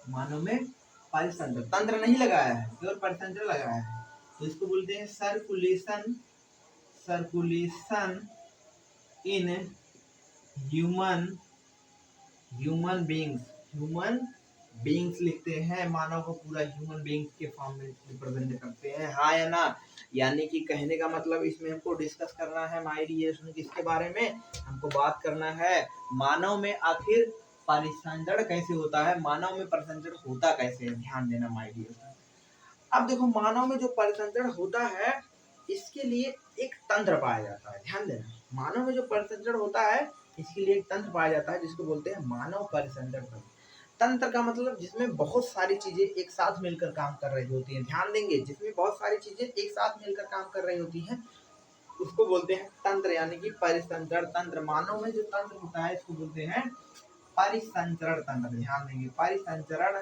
मानव में परिसंचरण, तंत्र नहीं लगाया है, केवल परिसंचरण लगाया है, तो इसको बोलते हैं circulation, circulation in human beings. Human beings लिखते हैं, मानव को पूरा ह्यूमन बींग्स के फॉर्म में रिप्रेजेंट करते हैं। हाँ या ना? यानी कि कहने का मतलब इसमें हमको डिस्कस करना है माय डियर स्टूडेंट, किसके बारे में? हमको बात करना है मानव में आखिर परिसंचरण कैसे होता है, मानव में परिसंचरण होता कैसे है। ध्यान देना माय डियर स्टूडेंट। अब देखो, मानव में जो परिसंचरण होता है इसके लिए एक तंत्र पाया जाता है। ध्यान देना, मानव में जो परिसंचरण होता है इसके लिए एक तंत्र पाया जाता है जिसको बोलते हैं मानव परिसंचरण तंत्र। तंत्र का मतलब जिसमें बहुत सारी चीजें एक साथ मिलकर काम कर रही होती हैं। ध्यान देंगे, जिसमें बहुत सारी चीजें एक साथ मिलकर काम कर रही होती हैं उसको बोलते हैं तंत्र, यानी कि परिसंचरण तंत्र। मानव में जो तंत्र होता है इसको बोलते हैं परिसंचरण तंत्र। ध्यान देंगे, परिसंचरण,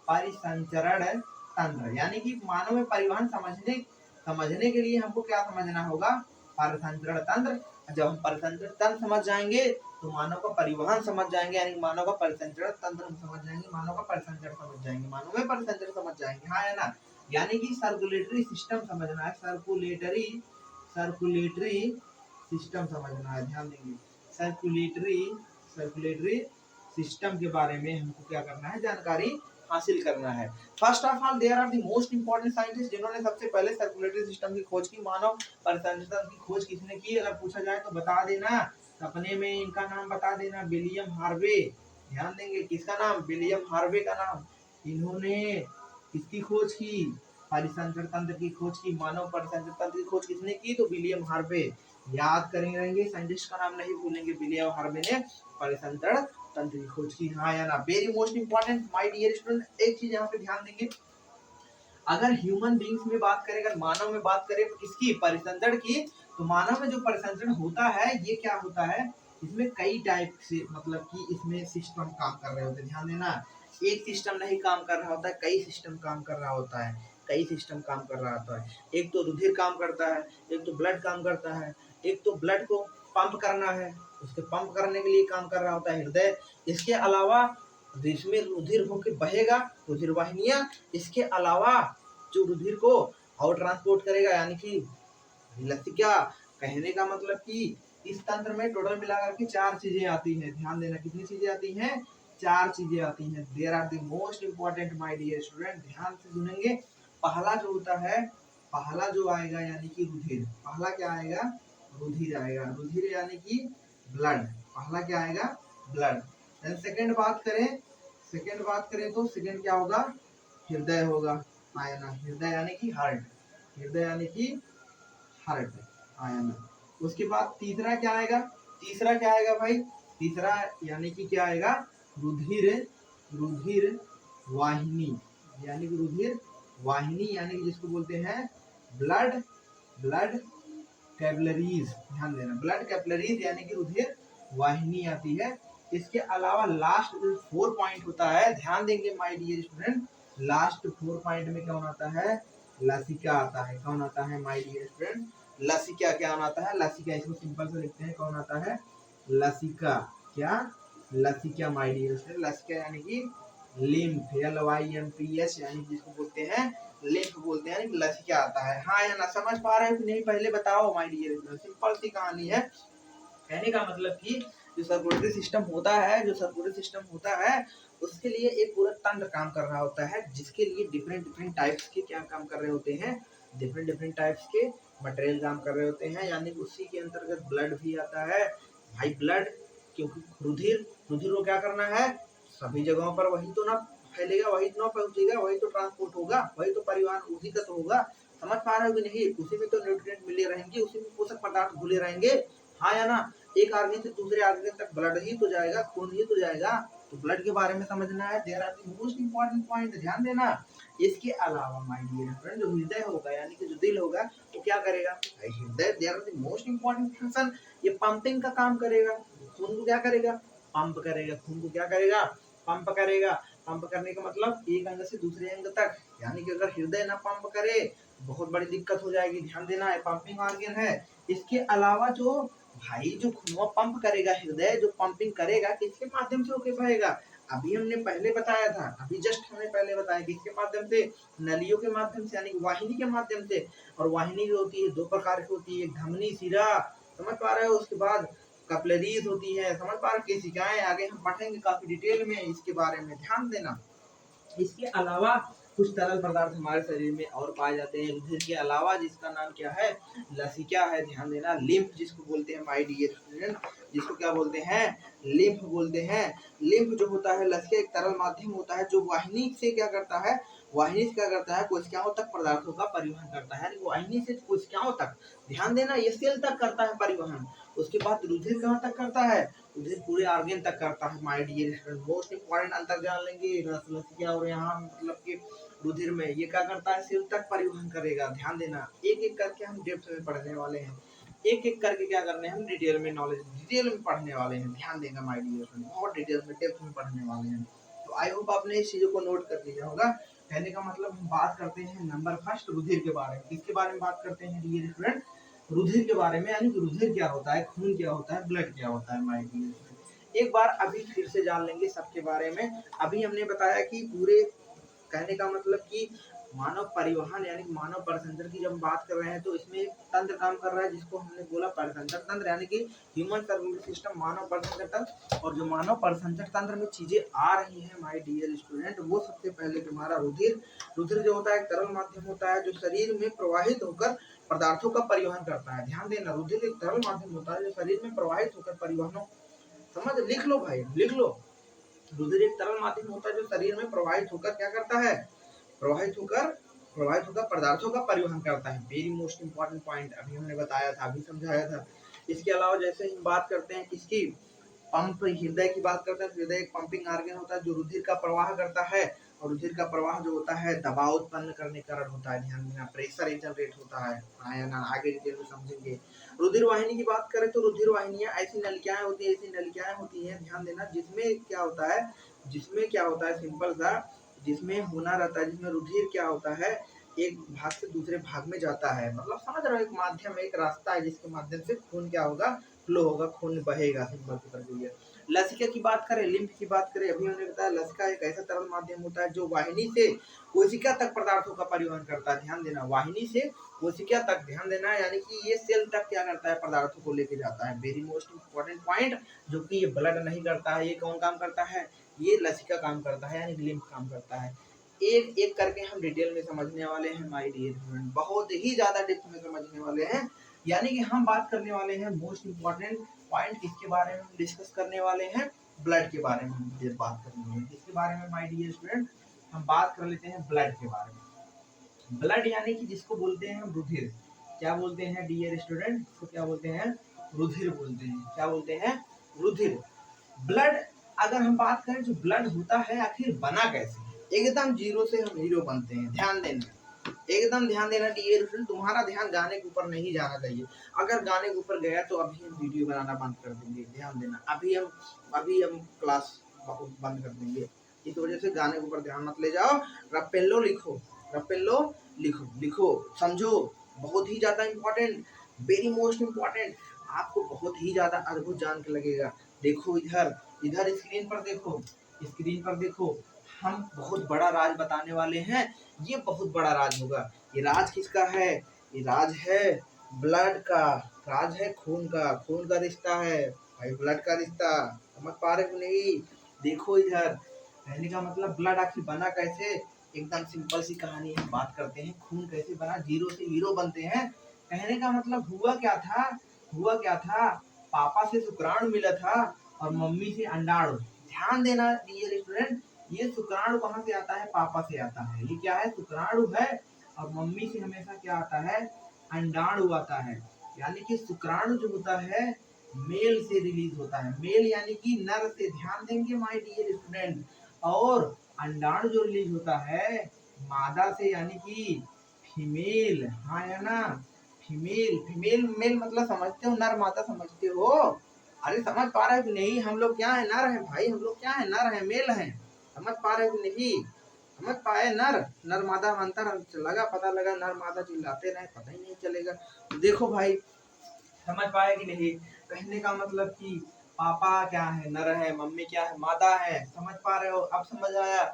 परिसंचरण तंत्र, यानी कि मानव में परिवहन समझने के लिए हमको क्या समझना होगा? परिसंचरण तंत्र। जब हम परिसंचरण तंत्र समझ जाएंगे तो मानव का परिवहन समझ जाएंगे, यानी मानव का परिसंचरण तंत्र हम समझ जाएंगे, मानव का परिसंचरण समझ जाएंगे, मानव में परिसंचरण समझ जाएंगे। हाँ या ना? यानी कि सर्कुलेटरी सिस्टम समझना है, सर्कुलेटरी सिस्टम समझना है, ध्यान देंगे। सर्कुलेटरी सिस्टम के बारे में हमको क्या करना है, जानकारी हासिल करना है। First of all there are the most important scientist जिन्होंने सबसे पहले सर्कुलेटरी सिस्टम की खोज की। मानव परिसंचरण की खोज किसने की, अगर पूछा जाए तो बता देना, सपने में इनका नाम बता देना, विलियम हार्वे। ध्यान देंगे, किसका नाम, विलियम हार्वे का नाम। इन्होंने किसकी खोज की, परिसंचरण तंत्र की खोज की। मानव परिसंचरण तंत्र की खोज किसने की, तो विलियम हार्वे। याद करेंगे रहेंगे, साइंटिस्ट का नाम नहीं भूलेंगे, विलियम हार्वे ने परिसंचरण तंत्र की खोज की, हाँ या ना। Very most important my dear student, एक चीज यहाँ पे ध्यान देंगे, अगर ह्यूमन बींग्स में बात करें, अगर मानव में बात करें किसकी, परिसंचरण की, तो मानव में जो परिसंचरण होता है ये क्या होता है, इसमें कई टाइप से, मतलब कि इसमें सिस्टम काम कर रहे होते हैं, ध्यान देना। एक सिस्टम नहीं काम कर रहा होता है, कई सिस्टम काम कर रहा होता है, कई सिस्टम काम कर रहा होता है। एक तो रुधिर काम करता है, एक तो ब्लड काम करता है, एक तो ब्लड को पंप करना है, उसके पंप करने के लिए काम कर रहा होता है हृदय। इसके अलावा जिसमें रुधिर होकर बहेगा, रुधिर वाहिनियां। इसके अलावा जो रुधिर को और ट्रांसपोर्ट करेगा, यानी कि लसिका। कहने का मतलब कि इस तंत्र में टोटल मिलाकर के 4 चीजें आती हैं, ध्यान देना, कितनी चीजें आती हैं, 4 चीजें आती हैं। There are the most important my dear student, ध्यान से सुनेंगे। पहला जो होता है, पहला जो आएगा यानी कि रुधिर, पहला क्या आएगा, रुधिर आएगा, रुधिर यानी कि ब्लड, पहला क्या आएगा, ब्लड। देन सेकंड बात करें तो सेकंड क्या होगा, हृदय होगा, आयना, हृदय यानी कि हार्ट, हृदय यानी कि हार्ट, आयना। उसके बाद तीसरा क्या आएगा, तीसरा क्या आएगा भाई, तीसरा यानी कि क्या आएगा, रुधिर, रुधिर वाहिनी, यानी कि रुधिर वाहिनी, यानी कि जिसको बोलते हैं ब्लड, ब्लड कैपिलरीज, ध्यान देना, ब्लड कैपिलरीज यानी कि रुधिर वाहिनी आती है। इसके अलावा लास्ट 4 पॉइंट होता है, ध्यान देंगे my dear student, last 4 point में कौन आता है, लसिका आता है। कौन आता है माय डियर स्टूडेंट, लसिका। क्या आता है, लसिका, इसको सिंपल से लिखते हैं, कौन आता है, लसिका। क्या, लसिका माय डियर स्टूडेंट, लसिका यानी कि लिम्फ, LYMPH, यानी जिसको बोलते हैं लिम्फ बोलते हैं, लसिका आता है, हाँ या ना। समझ पा रहे हो कि नहीं, पहले बताओ माय डियर स्टूडेंट, सिंपल सी कहानी है। कहने का मतलब कि जो सर्कुलेटरी सिस्टम होता है, जो सर्कुलेटरी सिस्टम होता है, उसके लिए एक पूरा तंत्र काम कर रहा होता है, जिसके लिए डिफरेंट डिफरेंट टाइप्स के क्या काम कर रहे होते हैं, डिफरेंट डिफरेंट टाइप्स के मटेरियल काम कर रहे होते हैं। यानी उसी के अंतर्गत ब्लड भी आता है भाई, ब्लड, क्योंकि रुधिर, रुधिर को क्या करना है, सभी जगहों पर वही तो ना फैलेगा, वही तो ना पहुंचेगा, वही तो ट्रांसपोर्ट होगा, वही तो परिवहन उसी का तो होगा। समझ पा रहे हो कि नहीं, उसी में तो न्यूट्रिएंट मिले रहेंगे, उसी में पोषक पदार्थ घुले रहेंगे, हाँ या ना। एक आदमी से दूसरे आदमी तक ब्लड ही तो जाएगा, खून ही तो जाएगा, तो ब्लड के बारे में समझना है। There are the most important point, ध्यान देना। इसके अलावा माय डियर फ्रेंड, जो हृदय होगा यानी कि जो दिल होगा, वो क्या करेगा भाई, हृदय, there are the most important function, ये पंपिंग का काम करेगा, खून को क्या करेगा, पंप करेगा, खून को क्या करेगा, पंप करेगा। पंप करने का मतलब एक अंग से दूसरे अंग तक, यानी कि अगर हृदय ना पंप करे बहुत बड़ी दिक्कत हो जाएगी, ध्यान देना है, पंपिंग ऑर्गन है। इसके अलावा जो भाई जो खून पंप करेगा, हृदय जो पंपिंग करेगा, किसके माध्यम से होके बहेगा, अभी हमने पहले बताया था, अभी जस्ट हमने पहले बताया किसके माध्यम से, नलियों के माध्यम से, यानी वाहिनी के माध्यम से। और वाहिनी जो होती है 2 प्रकार की होती है, धमनी, सिरा, समझ पा रहे हो, उसके बाद कैपिलरीज होती है, समझ पा रहे हो, केशिकाएं, आगे हम पढ़ेंगे काफी डिटेल में इसके बारे में, ध्यान देना। इसके अलावा कुछ तरल पदार्थ हमारे शरीर में और पाए जाते हैं रुधिर के अलावा, जिसका नाम क्या है, लसिका है, ध्यान देना। लिम्फ जिसको बोलते हैं माय डियर स्टूडेंट, जिसको क्या बोलते हैं, लिम्फ बोलते हैं। लिम्फ जो होता है, लसिका एक तरल माध्यम होता है, जो वाहिनी से क्या करता है, वाहिनी से क्या करता है, कोशिकाओं तक पदार्थों का परिवहन करता है, वाहिनी से कोशिकाओं तक, ध्यान देना, ये सेल तक करता है परिवहन। उसके बाद रुधिर कहाँ तक करता है, उधर पूरे ऑर्गन तक करता है my dear student. Most important अंतर जान लेंगे, लसिका और यहाँ मतलब कि रुधिर में, ये क्या करता है, सिर तक परिवहन करेगा, ध्यान देना। एक एक करके हम डेप्थ में पढ़ने वाले हैं, एक एक करके क्या करने हैं, हम डिटेल में नॉलेज डिटेल में पढ़ने वाले हैं, ध्यान देगा माय डियर स्टूडेंट, बहुत डिटेल में डेप्थ में पढ़ने वाले हैं। तो आई होप आपने इस चीजों को नोट कर लिया होगा। कहने का मतलब हम बात करते हैं नंबर फर्स्ट, रुधिर के बारे में। किसके बारे में बात करते हैं डियर स्टूडेंट, रुधिर के बारे में, यानी कि रुधिर क्या होता है, खून क्या होता है, ब्लड क्या होता है माय डियर स्टूडेंट। एक बार अभी फिर से जान लेंगे सबके बारे में। अभी हमने बताया कि पूरे, कहने का मतलब कि मानव परिवहन यानी कि मानव परिसंचरण की जब हम बात कर रहे हैं तो इसमें एक तंत्र काम कर रहा है जिसको हमने बोला परिसंचरण तंत्र, यानी कि ह्यूमन सर्कुलेटरी सिस्टम, मानव परिसंचरण तंत्र। और जो मानव परिसंचरण तंत्र में चीजें आ रही हैं माय डियर स्टूडेंट, वो सबसे पहले तुम्हारा रुधिर। रुधिर जो होता है एक तरल माध्यम होता है जो शरीर में प्रवाहित होकर पदार्थों का परिवहन करता है। ध्यान देना, रुधिर एक तरल माध्यम होता है जो शरीर में प्रवाहित होकर परिवहनों, समझ, लिख लो भाई लिख लो। रुधिर एक तरल माध्यम होता है जो शरीर में प्रवाहित होकर क्या करता है, प्रवाहित होकर पदार्थों का परिवहन करता है। वेरी मोस्ट इंपॉर्टेंट पॉइंट अभी हमने बताया था, अभी समझाया था। इसके अलावा जैसे हम बात करते हैं किसकी, पंप, हृदय की बात करते हैं। हृदय एक पंपिंग ऑर्गन होता है जो रुधिर का प्रवाह करता है, और रुधिर का प्रवाह जो होता है दबाव उत्पन्न करने के कारण होता है। ध्यान देना, प्रेशर जनरेट होता है। आया ना, आगे डिटेल में समझेंगे। रुधिर वाहिनी की बात करें तो रुधिर वाहिनियां ऐसी नलिकाएं होती हैं, ध्यान देना, जिसमें क्या होता है सिंपल सा, जिसमें होना रहता है, जिसमें रुधिर क्या होता है एक भाग से दूसरे भाग में जाता है, मतलब समझ रहे हो, एक माध्यम, एक रास्ता है जिसके माध्यम से खून क्या होगा, फ्लो होगा, खून बहेगा, सिंपल सी प्रक्रिया। लसिका की बात करें, लिम्फ की बात करें, अभी हमने बताया लसिका एक ऐसा तरल माध्यम होता है जो वाहिनी से कोशिका तक पदार्थों का परिवहन करता है। ध्यान देना, वाहिनी से कोशिका तक, ध्यान देना, यानी कि ये सेल तक क्या करता है, पदार्थों को लेके जाता है। वेरी मोस्ट इंपॉर्टेंट पॉइंट, जो कि ये ब्लड नहीं करता है, ये कौन काम करता है, ये लसिका काम करता है, यानी लिम्फ काम करता है। एक एक करके हम डिटेल में समझने वाले हैं माय डियर स्टूडेंट, बहुत ही ज्यादा डेप्थ में समझने वाले हैं। यानी कि हम बात करने वाले हैं मोस्ट इंपॉर्टेंट पॉइंट, किसके बारे में हम डिस्कस करने वाले हैं, ब्लड के बारे में हम बात करने हैं। किसके बारे में माय डियर स्टूडेंट, हम बात कर लेते हैं ब्लड के बारे में। ब्लड यानी कि जिसको बोलते हैं हम रुधिर, क्या बोलते हैं डियर स्टूडेंट, इसको क्या बोलते हैं, रुधिर बोलते हैं। क्या बोलते हैं, रुधिर। ब्लड, अगर हम बात करें जो ब्लड होता है आखिर बना कैसे, एकदम जीरो से हम हीरो बनते हैं। ध्यान देना, एकदम ध्यान देना डियर स्टूडेंट, तुम्हारा ध्यान गाने के ऊपर नहीं जाना चाहिए। अगर गाने के ऊपर गया तो अभी हम वीडियो बनाना बंद कर देंगे। ध्यान देना, अभी हम क्लास बंद कर देंगे। इस वजह से गाने के ऊपर ध्यान मत ले जाओ। रपेल्लो लिखो, रपेल्लो लिखो, लिखो, समझो, बहुत ही ज्यादा इंपॉर्टेंट, वेरी मोस्ट इंपॉर्टेंट, आपको बहुत ही ज्यादा अद्भुत जान के लगेगा। देखो इधर, इधर स्क्रीन पर देखो, स्क्रीन पर देखो, हम बहुत बड़ा राज बताने वाले हैं। ये बहुत बड़ा राज होगा। ये राज किसका है, ये राज है ब्लड का, राज है खून का, खून का रिश्ता है भाई, ब्लड का रिश्ता, समझ पा रहे हो नहीं। देखो इधर, कहने का मतलब ब्लड आखिर बना कैसे, एकदम सिंपल सी कहानी हम बात करते हैं। खून कैसे बना, जीरो से हीरो बनते हैं। कहने का मतलब हुआ क्या था, हुआ क्या था, पापा से शुक्राणु मिला था और मम्मी से अंडाणु। ध्यान देना डियर स्टूडेंट, ये शुक्राणु कहाँ से आता है, पापा से आता है। ये क्या है, शुक्राणु है, और मम्मी से हमेशा क्या आता है, अंडाणु आता है। यानी कि शुक्राणु जो होता है मेल से रिलीज होता है, मेल यानी कि नर से, ध्यान देंगे माय डियर स्टूडेंट। और अंडाणु जो रिलीज होता है मादा से, यानी कि फीमेल, हाँ या ना, फीमेल, फीमेल मेल मतलब समझते हो, नर मादा समझते हो। अरे समझ पा रहे हो कि नहीं, हम लोग क्या है, नर है भाई, हम लोग क्या है, नर है, मेल है, समझ पा रहे हो कि नहीं, समझ पाए। नर, नर मादा में अंतर लगा, पता लगा, नर मादा चिल्लाते रहे पता ही नहीं चलेगा। तो देखो भाई, समझ पाए कि नहीं, कहने का मतलब कि पापा क्या है, नर है, मम्मी क्या है, मादा है, समझ पा रहे हो, अब समझ आया।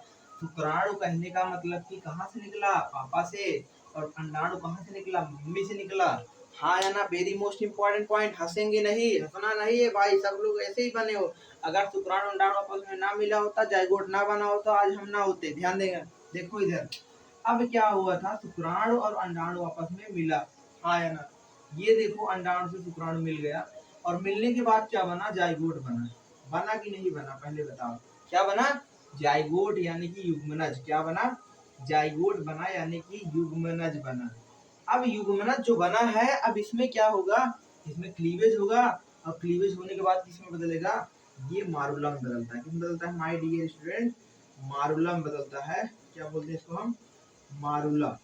शुक्राणु कहने का मतलब कि कहाँ से निकला, पापा से, और अंडाणु कहाँ से निकला, मम्मी से निकला, हाँ या ना। वेरी मोस्ट इंपॉर्टेंट पॉइंट, हंसेंगे नहीं, हंसना नहीं है भाई, सब लोग ऐसे ही बने हो। अगर शुक्राणु अंडाणु आपस में ना मिला होता, जाइगोट ना बना होता, आज हम ना होते। ध्यान देगा, देखो इधर, अब क्या हुआ था, शुक्राणु और अंडाणु आपस में मिला, हाँ या ना। ये देखो, अंडाणु से शुक्राणु मिल गया, और मिलने के बाद क्या बना, जाइगोट बना। बना कि नहीं बना, पहले बताओ, क्या बना, जाइगोट यानी कि युग्मनज। क्या बना, जाइगोट बना, यानी कि युग्मनज बना। अब युग्मनज जो बना है, अब इसमें क्या होगा, इसमें क्लीवेज होगा, और क्लीवेज होने के बाद किसमें बदलेगा, ये मारुलम बदलता है। किसमें बदलता है माय डियर स्टूडेंट, मारुलम बदलता है। क्या बोलते हैं इसको हम, मारुला,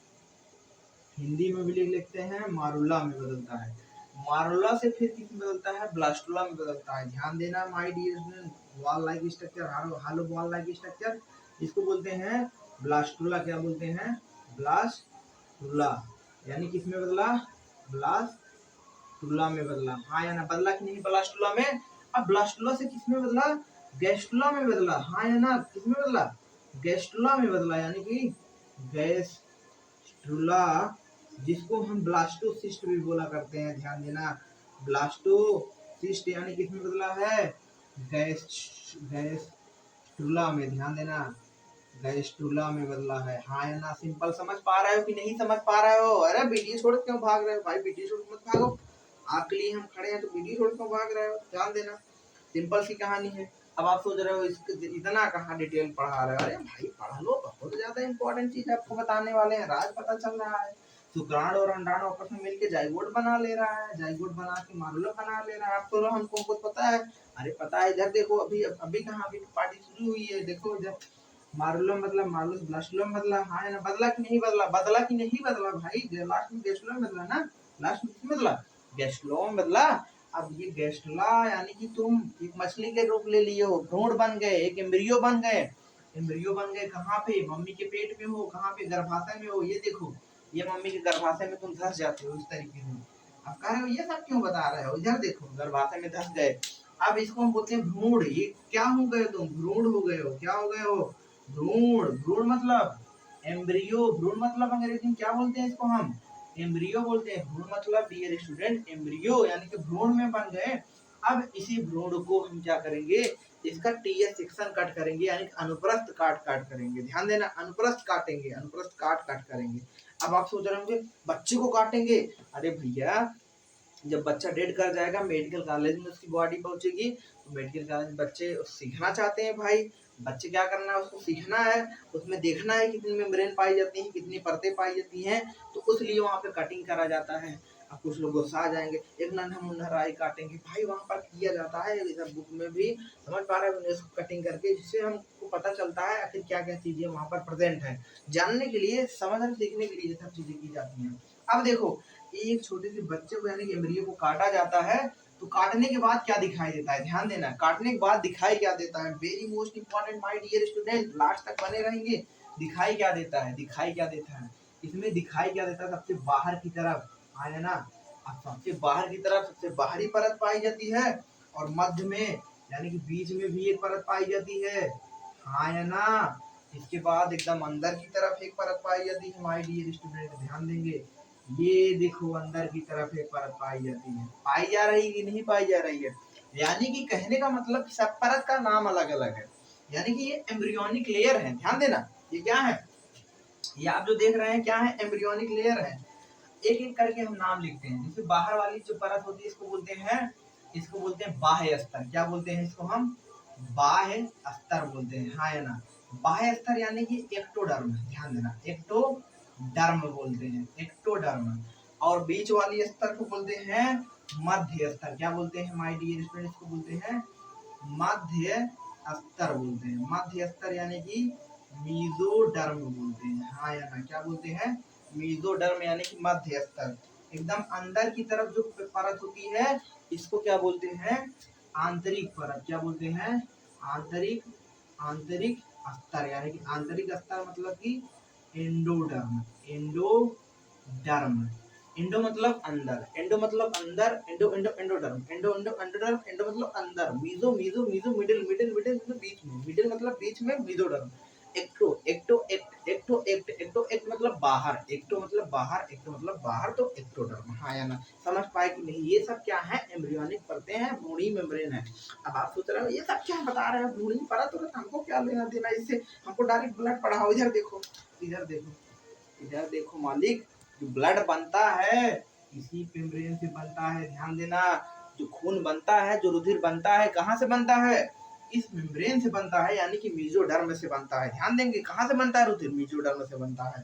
हिंदी में भी लिख लेते हैं, मारुला में बदलता है। मारुला से फिर किस में बदलता है, ब्लास्टुला में बदलता है। ध्यान देना my dear student, ball like structure, hollow ball like structure, इसको बोलते हैं ब्लास्टुला। क्या बोलते हैं, ब्लास्टुला, यानी किस में बदला, ब्लास्टुला में बदला, हाँ या ना, बदला कि नहीं ब्लास्टुला में। अब ब्लास्टुला से किस में बदला, गैस्टुला में बदला, हाँ या ना, किस में बदला, गैस्टुला में बदला, यानी कि गैस गेस्ट्रुला, जिसको हम ब्लास्टोसिस्ट भी बोला करते हैं, ध्यान देना। ब्लास्टोसिस्ट यानी किसमें बदला है? गैस्ट्रुला में, ध्यान देना, गैस्ट्रुला में बदला है। हाँ या ना? सिंपल समझ पा रहे हो कि नहीं समझ पा रहे हो? अरे वीडियो छोड़ क्यों भाग रहे हो भाई? वीडियो छोड़ मत भागो, आपके लिए हम खड़े हैं, तो वीडियो छोड़ क्यों भाग रहे हो? ध्यान देना, सिंपल सी कहानी है। अब आप सोच रहे हो इतना कहाँ डिटेल पढ़ा रहे हो? अरे भाई पढ़ लो, बहुत ज्यादा इंपॉर्टेंट चीज आपको बताने वाले हैं। राज पता चल रहा है, शुक्राणु और अंडाणु आपस में मिलके जाइगोट बना ले रहा है, जाइगोट बना के मारुला बना ले रहा है। आप तो हमको कुछ पता है? अरे पता है, इधर देखो, अभी कहाँ, अभी पार्टी शुरू हुई है, देखो इधर मारुलम बदला, मारुलस ब्लास्टुलम बदला। हाँ ना? बदला कि नहीं बदला? बदला कि नहीं बदला भाई? लास्ट में गेस्टुलम बदला ना? लास्ट में बदला, गेस्टुलम बदला। अब ये गेस्टुला यानी कि तुम एक मछली के रूप ले लिए हो, भ्रूण बन गए, एक एम्ब्रियो बन गए। एम्ब्रियो बन गए कहाँ पे? मम्मी के पेट में हो, कहाँ पे? गर्भाशय में हो। ये देखो, ये मम्मी के गर्भाशय में तुम धस जाते हो इस तरीके से। अब कह रहे हो ये सब क्यों बता रहे हो? इधर देखो, गर्भाशय में धस गए। अब इसको हम बोलते हैं भ्रूण। ये क्या हो गए तुम? भ्रूण हो गए हो। क्या हो गए हो? भ्रूण। भ्रूण मतलब एम्ब्रियो। भ्रूण मतलब अंग्रेजी में क्या बोलते हैं इसको? हम एम्ब्रियो बोलते हैं। भ्रूण मतलब डियर स्टूडेंट एम्ब्रियो, यानी कि भ्रूण में बन गए। अब इसी भ्रूण को हम क्या करेंगे? इसका टीएस सेक्शन कट करेंगे, यानी अनुप्रस्थ काट करेंगे। ध्यान देना, अनुप्रस्थ काटेंगे, अनुप्रस्थ काट करेंगे। अब आप सोच रहे होंगे बच्चे को काटेंगे। अरे भैया, जब बच्चा डेड कर जाएगा, मेडिकल कॉलेज में उसकी बॉडी पहुंचेगी, तो मेडिकल कॉलेज बच्चे सीखना चाहते हैं भाई। बच्चे क्या करना है? उसको सीखना है, उसमें देखना है कितनी मेम्ब्रेन पाई जाती है, कितनी परतें पाई जाती हैं, तो उसलिए वहाँ पे कटिंग करा जाता है। अब कुछ लोग गुस्सा आ जाएंगे, एक नन्हा मुन्ना राई काटेंगे भाई, वहाँ पर किया जाता है, इधर बुक में भी समझ पा रहे हैं, उसको कटिंग करके, जिससे हमको पता चलता है आखिर क्या क्या चीजें वहाँ पर प्रेजेंट है। जानने के लिए, समझने सीखने के लिए ये सब चीजें की जाती हैं। अब देखो, एक छोटे से बच्चे को यानी कि एम्ब्रियो को काटा जाता है, तो काटने के बाद क्या दिखाई देता है? ध्यान देना, काटने के बाद दिखाई क्या देता है? Very most important my dear student, last तक बने रहेंगे। दिखाई क्या देता है? दिखाई क्या देता है इसमें? दिखाई क्या देता है? सबसे बाहर की तरफ, है ना? अब सबसे बाहर की तरफ सबसे बाहरी परत पाई जाती है, और मध्य में यानी कि बीच में भी एक परत पाई जाती है, हाँ या ना? इसके बाद एकदम अंदर की तरफ एक परत पाई जाती है माय डियर स्टूडेंट, ध्यान देंगे। ये देखो, अंदर की तरफ एक परत पाई जाती है, पाई जा रही कि नहीं पाई जा रही है? यानी कि कहने का मतलब सब परत का नाम अलग अलग है, यानी कि ये एम्ब्रियोनिक लेयर है। ध्यान देना, ये क्या है? ये आप जो देख रहे हैं क्या है? एम्ब्रियोनिक लेयर है। एक एक करके हम नाम लिखते हैं। जैसे बाहर वाली जो परत होती है, इसको बोलते हैं बाह्य स्तर। क्या बोलते हैं इसको? हम बाह्य स्तर बोलते हैं, हाँ या ना? बाह्य स्तर यानी कि एक्टोडर्म, ध्यान देना, एक्टोडर्म बोलते हैं, एक्टोडर्म। और बीच वाली स्तर को बोलते हैं मध्य स्तर। क्या बोलते हैं माय डियर स्टूडेंट? इसको बोलते हैं मध्य स्तर बोलते हैं। मध्य स्तर यानी कि मीजोडर्म बोलते हैं, हाँ या ना? क्या बोलते हैं? मीजोडर्म यानी कि मध्य स्तर। एकदम अंदर की तरफ जो परत होती है, इसको क्या बोलते हैं? आंतरिक परत। क्या बोलते हैं? आंतरिक, आंतरिक स्तर, यानी कि आंतरिक स्तर मतलब कि एंडोडर्म। एंडोडर्म, इंडो मतलब अंदर, एंडो मतलब अंदर, endo endo endoderm, endo endo endoderm, endo मतलब अंदर, meso meso meso middle, middle middle मतलब बीच में, मिडिल मतलब बीच में, mesoderm. Ecto ecto ect ecto ect ecto ect मतलब बाहर, एक्टो मतलब बाहर, एक्टो मतलब बाहर, तो एक्टोडर्म, हाँ या ना? समझ पाए कि नहीं? ये सब क्या है? एम्ब्रियोनिक परतें हैं, भ्रूणी मेम्ब्रेन है। अब आप सोच रहे हो ये सब क्या बता रहे हो? भ्रूणी परत तो हमको क्या लेना देना इससे? हमको डायरेक्ट ब्लड पढ़ाओ। इधर देखो, इधर देखो, इधर देखो मालिक, जो ब्लड बनता है इसी मेम्ब्रेन से बनता है, ध्यान देना। जो खून बनता है, जो रुधिर बनता है, कहाँ से बनता है? इस मेम्ब्रेन से बनता है, यानी कि मीजोडर्म से बनता है। ध्यान देंगे, कहाँ से बनता है रुधिर? मीजोडर्म से बनता है।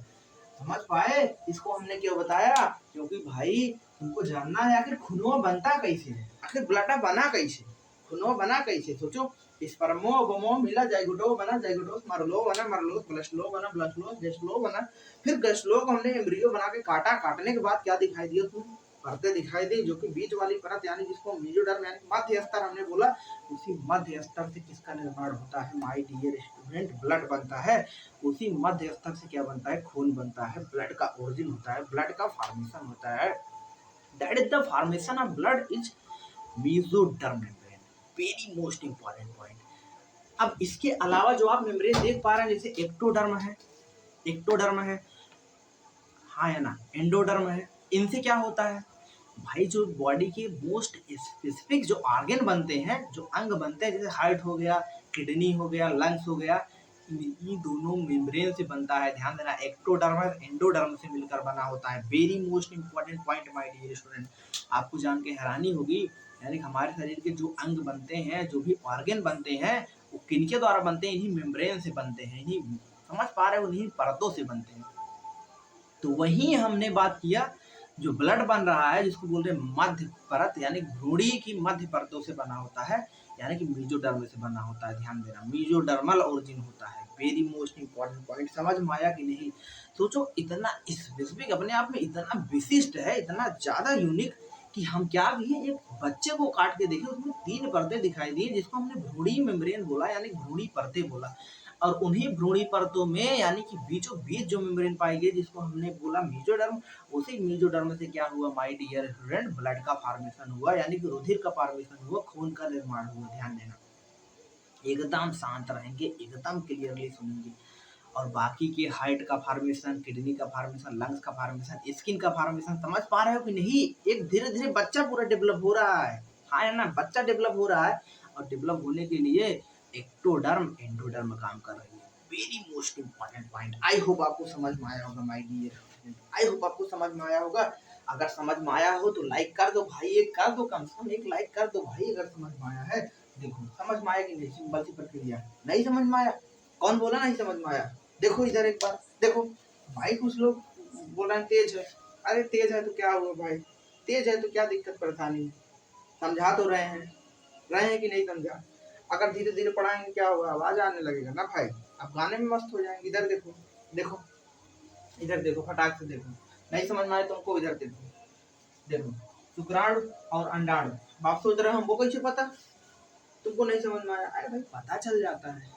समझ पाए? इसको हमने क्यों बताया? क्योंकि भाई तुमको जानना है आखिर खूनवा बनता कैसे है, आखिर ब्लड बना कैसे, खूनवा बना कैसे। सोचो, स्पर्मो ओवमो मिला, जाइगोटो बना, जाइगोटोस मरलो बना, मरलोस ब्लशलो बना, ब्लशलोस गैस्ट्रो बना। फिर गैस्ट्रो को हमने एम्ब्रियो बना के काटा, काटने के बाद क्या दिखाई दिया? तुम परतें दिखाई दी, जो कि बीच वाली परत यानी जिसको मीजोडर्म यानी मध्य स्तर हमने बोला। उसी मध्य स्तर से किसका निर्माण होता है माय डियर स्टूडेंट? ब्लड बनता है। उसी मध्य स्तर से क्या बनता है? खून बनता है, ब्लड का ओरिजिन होता है, ब्लड का फॉर्मेशन होता है। That is the formation of blood is mesoderm membrane. Very most important point. अब इसके अलावा जो आप मेम्ब्रेन देख पा रहे हैं, जैसे एक्टोडर्म है, एक्टोडर्म है, हाँ है ना, एंडोडर्म है। इनसे क्या होता है भाई, जो बॉडी के मोस्ट स्पेसिफिक जो ऑर्गन बनते हैं, जो अंग बनते हैं, जैसे हार्ट हो गया, किडनी हो गया, लंग्स हो गया, ये दोनों मेम्ब्रेन से बनता है। ध्यान देना, एक्टोडर्म एंडोडर्म से मिलकर बना होता है। Very most important point my dear student, आपको जान के हैरानी होगी, यानी हमारे शरीर के जो अंग बनते हैं, जो भी ऑर्गन बनते हैं, वो किनके द्वारा बनते हैं, इन्हीं मेम्ब्रेन से बनते हैं, इन्हीं, समझ पा रहे हो, इन्हीं परतों से बनते हैं। तो वहीं हमने बात किया, जो ब्लड बन रहा है जिसको बोलते हैं मध्य परत, यानी भ्रूणी की मध्य परतों से बना होता है, यानी कि मीजोडर्म से बना होता है। ध्यान देना, मीजोडर्मल ओरिजिन होता है। वेरी मोस्ट इंपॉर्टेंट पॉइंट, समझ में आया कि नहीं? सोचो, इतना स्पेसिफिक, अपने आप में इतना विशिष्ट है, इतना ज्यादा यूनिक, कि हम क्या भी है, एक बच्चे को काट के देखे, उसमें 3 परतें दिखाई दी, जिसको हमने भ्रूणी मेम्ब्रेन बोला, यानी भ्रूणी परतें बोला। और उन्हीं भ्रूणी परतों में, यानी कि बीचों बीच जो मेम्ब्रेन पाई गई, जिसको हमने बोला मीजोडर्म, उसी मीजोडर्म से क्या हुआ माय डियर स्टूडेंट, ब्लड का फॉर्मेशन हुआ, यानी कि रुधिर का फॉर्मेशन हुआ, खून का निर्माण हुआ। ध्यान देना, एकदम शांत रहेंगे, एकदम क्लियरली सुनेंगे। और बाकी के हार्ट का फॉर्मेशन, किडनी का फॉर्मेशन, लंग्स का फॉर्मेशन, स्किन का फॉर्मेशन, समझ पा रहे हो कि नहीं? एक धीरे धीरे बच्चा पूरा डेवलप हो रहा है, हाँ है ना, बच्चा डेवलप हो रहा है। और डेवलप होने के लिए एक्टोडर्म एंडोडर्म काम कर रही है। Very most important point, I hope आपको समझ में आया होगा my dear student, I hope आपको समझ में आया होगा। अगर समझ में आया हो तो लाइक कर दो भाई, एक कर दो, कम से कम एक लाइक कर दो भाई, अगर समझ में आया है। देखो, समझ में आया कि नहीं? सिंपल सी प्रक्रिया। नहीं समझ में आया? कौन बोला नहीं समझ में आया? देखो इधर एक बार देखो भाई, कुछ लोग बोल रहे हैं तेज है। अरे तेज है तो क्या हुआ भाई, तेज है तो क्या दिक्कत परेशानी है? समझा तो रहे हैं कि नहीं समझा? अगर धीरे धीरे पढ़ाएंगे क्या होगा, आवाज आने लगेगा ना भाई, आप गाने में मस्त हो जाएंगे। इधर देखो, देखो इधर देखो, फटाक से देखो। नहीं समझ में आए तुमको, इधर देखो, देखो शुक्राणु और अंडाणु। आप सोच रहे हो हमको कैसे पता, तुमको नहीं समझ में आया? अरे भाई पता चल जाता है,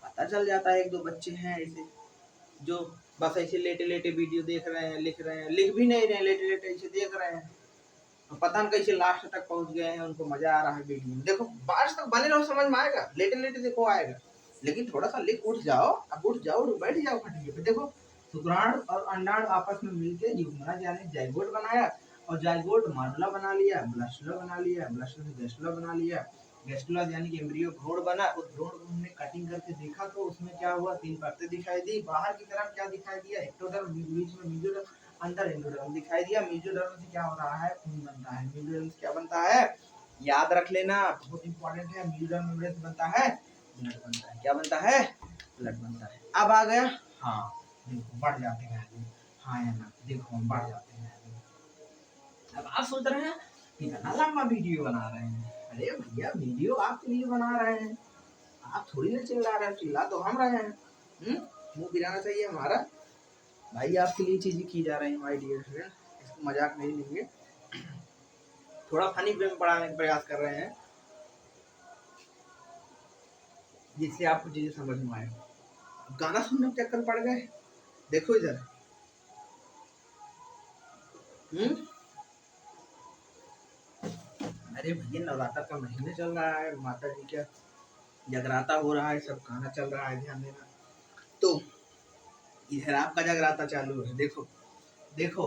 पता चल जाता है। एक दो बच्चे हैं ऐसे जो बस ऐसे लेटे लेटे वीडियो देख रहे हैं, लिख रहे हैं, लिख भी नहीं रहे हैं, लेटे लेटे ऐसे देख रहे हैं, पता नहीं कैसे लास्ट तक पहुंच गए हैं, उनको मजा आ रहा है वीडियो में। देखो बाहर तक बने रहो, समझ में आएगा, लेटे लेटे देखो आएगा। लेकिन थोड़ा सा लिख, उठ जाओ, अब उठ जाओ, बैठ जाओ खटिए पे। देखो, शुक्राणु और अंडाणु आपस में मिलकर युग्मनज यानी जाइगोट बनाया, और जाइगोट मार्डुला बना लिया, ब्लास्टुला बना लिया, ब्लास्टुला से गैस्ट्रुला बना लिया, गैस्ट्रुला यानी कि एम्ब्रियो भ्रूण बना। उस भ्रूण को हमने कटिंग करके देखा तो उसमें क्या हुआ, 3 परतें दिखाई दी। बाहर की तरफ क्या दिखाई दिया, एक्टोडर्म, बीच में मीजोडर्म, अंदर एंडोडर्म दिखाई दिया। मीजोडर्म से क्या हो रहा है, खून बनता है। मीजोडर्म से क्या बनता है, याद रख लेना, बहुत इंपॉर्टेंट है। मीजोडर्म मेम्ब्रेन से बनता है ब्लड बनता है। क्या बनता है, ब्लड बनता है। अब आ गया, हाँ देखो बढ़ जाते हैं आदमी, हाँ या ना, देखो हम बढ़ जाते हैं आदमी। अब आप सोच रहे हैं कितना लंबा वीडियो बना रहे हैं। अरे भैया वीडियो आपके लिए बना रहे हैं, आप थोड़ी ना चिल्ला रहे हैं, चिल्ला तो हम रहे हैं। मुंह गिराना चाहिए हमारा भाई, आपके लिए चीजें की जा रही है माय डियर फ्रेंड, इसको मजाक नहीं लेंगे, थोड़ा फनी वे में पढ़ाने का प्रयास कर रहे हैं, जिससे आपको चीजें समझ में आए। गाना सुनने में चक्कर पड़ गए, देखो इधर। अरे भैया नवरात्र का महीने चल रहा है, माता जी का जगराता हो रहा है, सब गाना चल रहा है, ध्यान देना। तो इधर आपका जगराता चालू है, देखो देखो।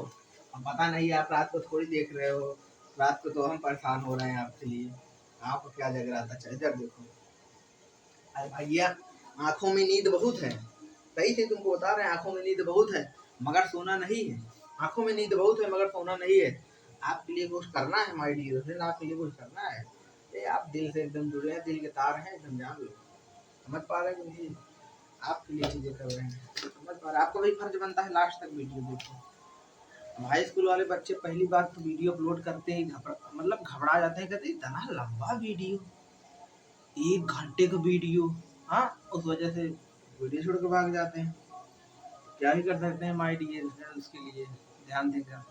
अब पता नहीं आप रात को थोड़ी देख रहे हो, रात को तो हम परेशान हो रहे हैं आपके लिए, आपको क्या जगराता चाहिए। इधर देखो, अरे भैया आंखों में नींद बहुत है, सही से तुमको बता रहे हैं, आंखों में नींद बहुत है मगर सोना नहीं है। आंखों में नींद बहुत है मगर सोना नहीं है। आपके लिए कुछ करना है माय डियर फ्रेंड, आपके लिए कुछ करना है। ये आप दिल से एकदम जुड़े हैं, दिल के तार हैं, एकदम जान लो। समझ पा रहे हैं कि नहीं? आपके लिए चीजें कर रहे हैं, समझ पा रहे हैं। आपको भी फर्ज बनता है लास्ट तक वीडियो देखो। हाई स्कूल वाले बच्चे पहली बार तो वीडियो अपलोड करते ही घबरा जाते हैं, कहते हैं इतना लंबा वीडियो, 1 घंटे का वीडियो, हाँ उस वजह से वीडियो छोड़ के भाग जाते हैं। क्या ही कर सकते हैं माय डियर फ्रेंड, उसके लिए ध्यान देकर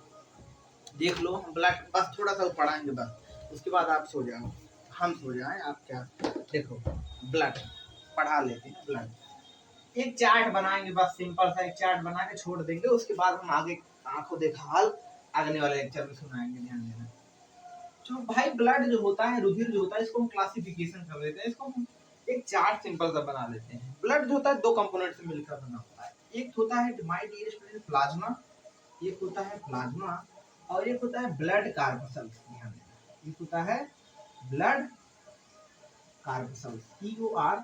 देख लो। हम ब्लड बस थोड़ा सा पढ़ाएंगे बस, उसके बाद आप सो जाओ, हम सो जाएं, आप क्या। देखो ब्लड पढ़ा लेते हैं, ब्लड एक चार्ट बनाएंगे, बस सिंपल सा एक चार्ट बना के छोड़ देंगे, उसके बाद हम आगे आंखों देखा हाल आगने वाले लेक्चर में सुनाएंगे। ध्यान देना, जो भाई ब्लड जो होता है, रुधिर जो होता है, इसको हम क्लासिफिकेशन कर देते हैं, इसको हम एक चार्ट सिंपल सा बना लेते हैं। ब्लड जो होता है 2 कंपोनेंट से मिलकर बना होता है, एक होता है माय डियर स्टूडेंट प्लाज्मा, एक होता है प्लाज्मा और एक होता है ब्लड कार्पसल्स। ध्यान देना, एक होता है blood corpuscles, CORPUCLES,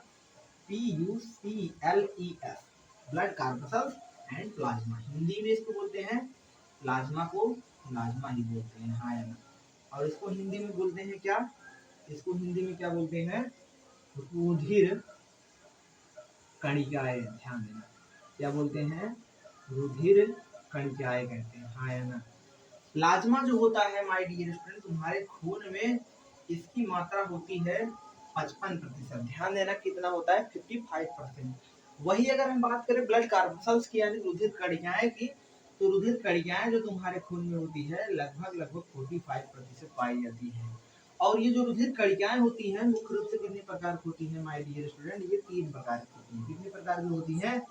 blood corpuscles and plasma. Hindi में इसको बोलते हैं प्लाज्मा को प्लाज्मा ही बोलते हैं, हाँ या ना। और इसको हिंदी में बोलते हैं क्या, इसको हिंदी में क्या बोलते हैं, रुधिर कणिकाएं। ध्यान देना, क्या बोलते हैं, रुधिर कणिकाएं कहते हैं, हाँ या ना। प्लाज्मा जो होता है माय डियर स्टूडेंट, तुम्हारे खून में इसकी मात्रा होती है 55%। ध्यान देना कितना होता है, 55%। वही अगर हम बात करें ब्लड कार्पसल्स की यानी रुधिर कणिकाएं की, तो रुधिर कणिकाएं जो तुम्हारे खून में होती है लगभग 45% पाई जाती है। और ये जो रुधिर कणिकाएं होती हैं मुख्य रूप से कितने प्रकार की होती हैं माय डियर स्टूडेंट, ये 3 प्रकार की होती हैं। कितने प्रकार की होती हैं,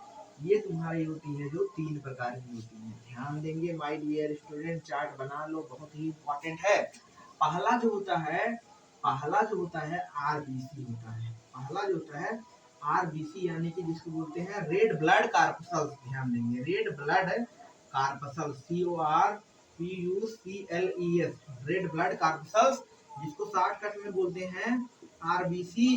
ये तुम्हारी होती है जो 3 प्रकार की होती है। ध्यान देंगे माय डियर स्टूडेंट, चार्ट बना लो, बहुत ही इंपॉर्टेंट है। पहला जो होता है, पहला जो होता है आरबीसी होता है, पहला जो होता है आरबीसी यानी कि जिसको बोलते हैं रेड ब्लड कार्पसल्स। ध्यान देंगे, red blood corpuscles, CORPUCLES, red blood corpuscles, जिसको शॉर्टकट में बोलते हैं आरबीसी।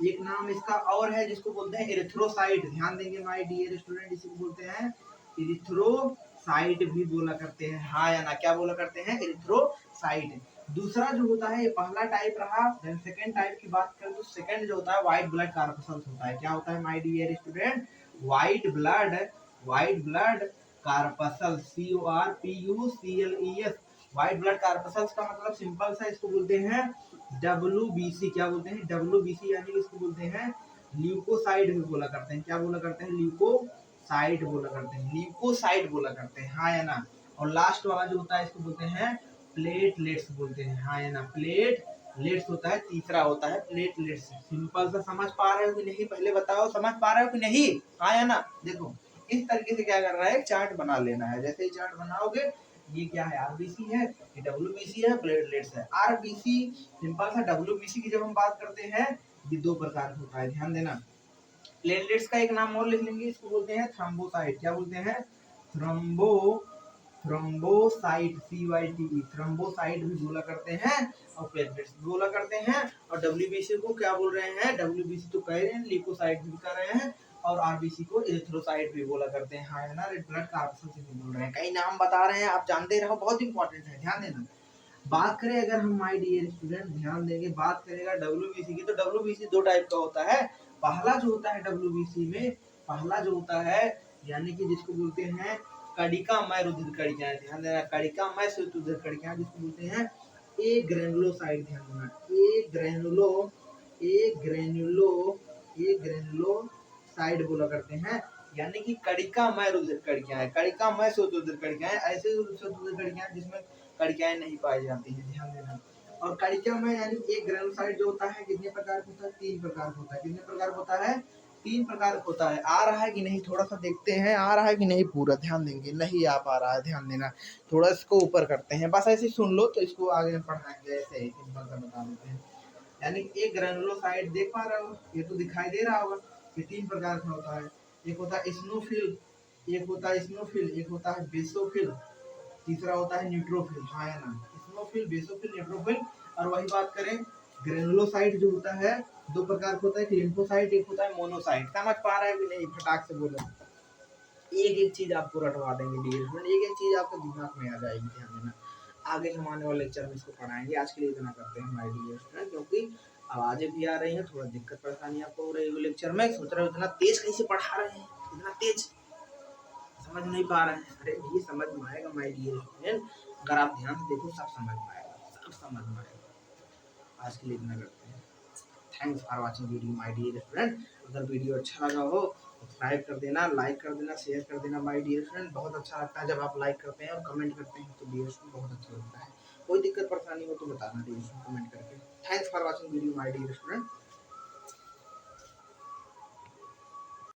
एक नाम इसका और है जिसको बोलते हैं एरिथ्रोसाइट। ध्यान देंगे माय डियर स्टूडेंट, इसको बोलते हैं एरिथ्रोसाइट भी बोला करते हैं, हाँ या ना, क्या बोला करते हैं, एरिथ्रोसाइट। दूसरा जो होता है, ये पहला टाइप रहा। देन सेकंड टाइप की बात करें तो सेकंड जो होता है व्हाइट ब्लड कार्पसल्स होता है। क्या होता है my dear student, white blood corpuscles, CORPUCLES, white blood corpuscles का मतलब सिंपल सा इसको बोलते हैं WBC। क्या बोलते हैं, WBC यानी कि इसको बोलते हैं ल्यूकोसाइड भी बोला करते हैं। क्या बोला करते हैं, ल्यूकोसाइड बोला करते हैं, ल्यूकोसाइड बोला करते हैं, हाँ या ना। और लास्ट वाला जो होता है इसको बोलते हैं प्लेटलेट्स बोलते हैं, हाँ या ना, प्लेटलेट्स होता है, तीसरा होता है प्लेटलेट्स। सिंपल सा समझ पा रहे हो कि नहीं, पहले बताओ समझ पा रहे हो कि नहीं, हाँ या ना। देखो इस तरीके से क्या करना है, चार्ट बना लेना है। जैसे ही चार्ट बनाओगे, ये क्या है, आरबीसी है, ये डब्ल्यूबीसी है, प्लेटलेट्स है। आरबीसी सिंपल सा, डब्ल्यूबीसी की जब हम बात करते हैं, ये 2 प्रकार का होता है, ध्यान देना। प्लेटलेट्स का एक नाम और लिख लेंगे, इसको बोलते हैं थ्रोम्बोसाइट। क्या बोलते हैं, थ्रोम्बोसाइट, CYTE, थ्रोम्बोसाइट भी बोला करते हैं और प्लेटलेट्स भी बोला करते हैं। और डब्ल्यूबीसी को क्या बोल रहे हैं, डब्ल्यूबीसी तो कह रहे हैं, ल्यूकोसाइट भी कर रहे हैं, और आरबीसी को एरिथ्रोसाइट भी बोला करते हैं, हाँ है ना, रेड ब्लड कार्पसल्स भी बोल रहे हैं। कई नाम बता रहे हैं, आप जानते रहो, बहुत इंपॉर्टेंट है, ध्यान देना। बात करें अगर हम माय डियर स्टूडेंट, ध्यान देंगे, बात करेगा डब्ल्यूबीसी की, तो डब्ल्यूबीसी 2 टाइप का होता है। पहला जो होता है डब्ल्यूबीसी में, पहला जो होता है यानी कि जिसको बोलते हैं कणिकामय रुधिर कणिकाएं। ध्यान देना, कणिकामय से रुधिर कणिकाएं जिसको बोलते हैं ए ग्रेनुलोसाइट। ध्यान देना, ए ग्रेनुलोसाइट बोला करते हैं, यानी कि कणिकामय रुधिर कणिकाएं, कणिकामय से रुधिर कणिकाएं, ऐसे रुधिर कणिकाएं जिसमें कणिकाएं नहीं पाई जाती हैं, ध्यान देना। और कणिकामय यानी एक ग्रेनुलोसाइट जो होता है कितने प्रकार का होता है, 3 प्रकार का होता है। कितने प्रकार का होता है, 3 प्रकार का होता है। आ रहा है कि नहीं, थोड़ा सा देखते हैं, आ रहा है कि नहीं, पूरा ध्यान देंगे, नहीं आ पा रहा है, ध्यान देना, थोड़ा इसको ऊपर करते हैं, बस ऐसे सुन लो तो इसको आगे पढ़ाएंगे, ऐसे ही सिंपल सा बता देते हैं। यानी एक ग्रेनुलोसाइट देख पा रहे हो, ये तो दिखाई दे रहा होगा, ये 3 प्रकार का होता है। एक होता है स्नोफिल, एक होता है स्नोफिल, एक होता है बेसोफिल, तीसरा होता है न्यूट्रोफिल, हाँ है ना, स्नोफिल, बेसोफिल, न्यूट्रोफिल। और वही बात करें ग्रेनुलोसाइट जो होता है 2 प्रकार का होता है, एक लिम्फोसाइट, एक होता है मोनोसाइट। समझ पा रहे हैं कि नहीं, फटाक से बोलो, एक एक चीज आपको रटवा देंगे डियर फ्रेंड, एक एक चीज आपके दिमाग में आ जाएगी, ध्यान देना। आगे हम आने वाले लेक्चर में इसको पढ़ाएंगे। आज के लिए इतना करते हैं माय डियर स्टूडेंट, क्योंकि आवाजें भी आ रही हैं, थोड़ा दिक्कत परेशानी आपको हो रही है लेक्चर में। सोच रहे हो इतना तेज कैसे पढ़ा रहे हैं, इतना तेज समझ नहीं पा रहे हैं। अरे ये समझ में आएगा माय डियर स्टूडेंट, अगर आप ध्यान से देखो सब समझ में आएगा, सब समझ में आएगा। आज के लिए इतना करते हैं। Thanks for watching video my dear student. अगर वीडियो अच्छा लगा हो सब्सक्राइब कर देना, लाइक कर देना, शेयर कर देना माय डियर स्टूडेंट। बहुत अच्छा लगता है जब आप लाइक करते हैं और कमेंट करते हैं, तो डियर स्टूडेंट बहुत अच्छा लगता है। कोई दिक्कत परेशानी हो तो बताना डियर स्टूडेंट कमेंट करके। Thanks for watching video my dear student.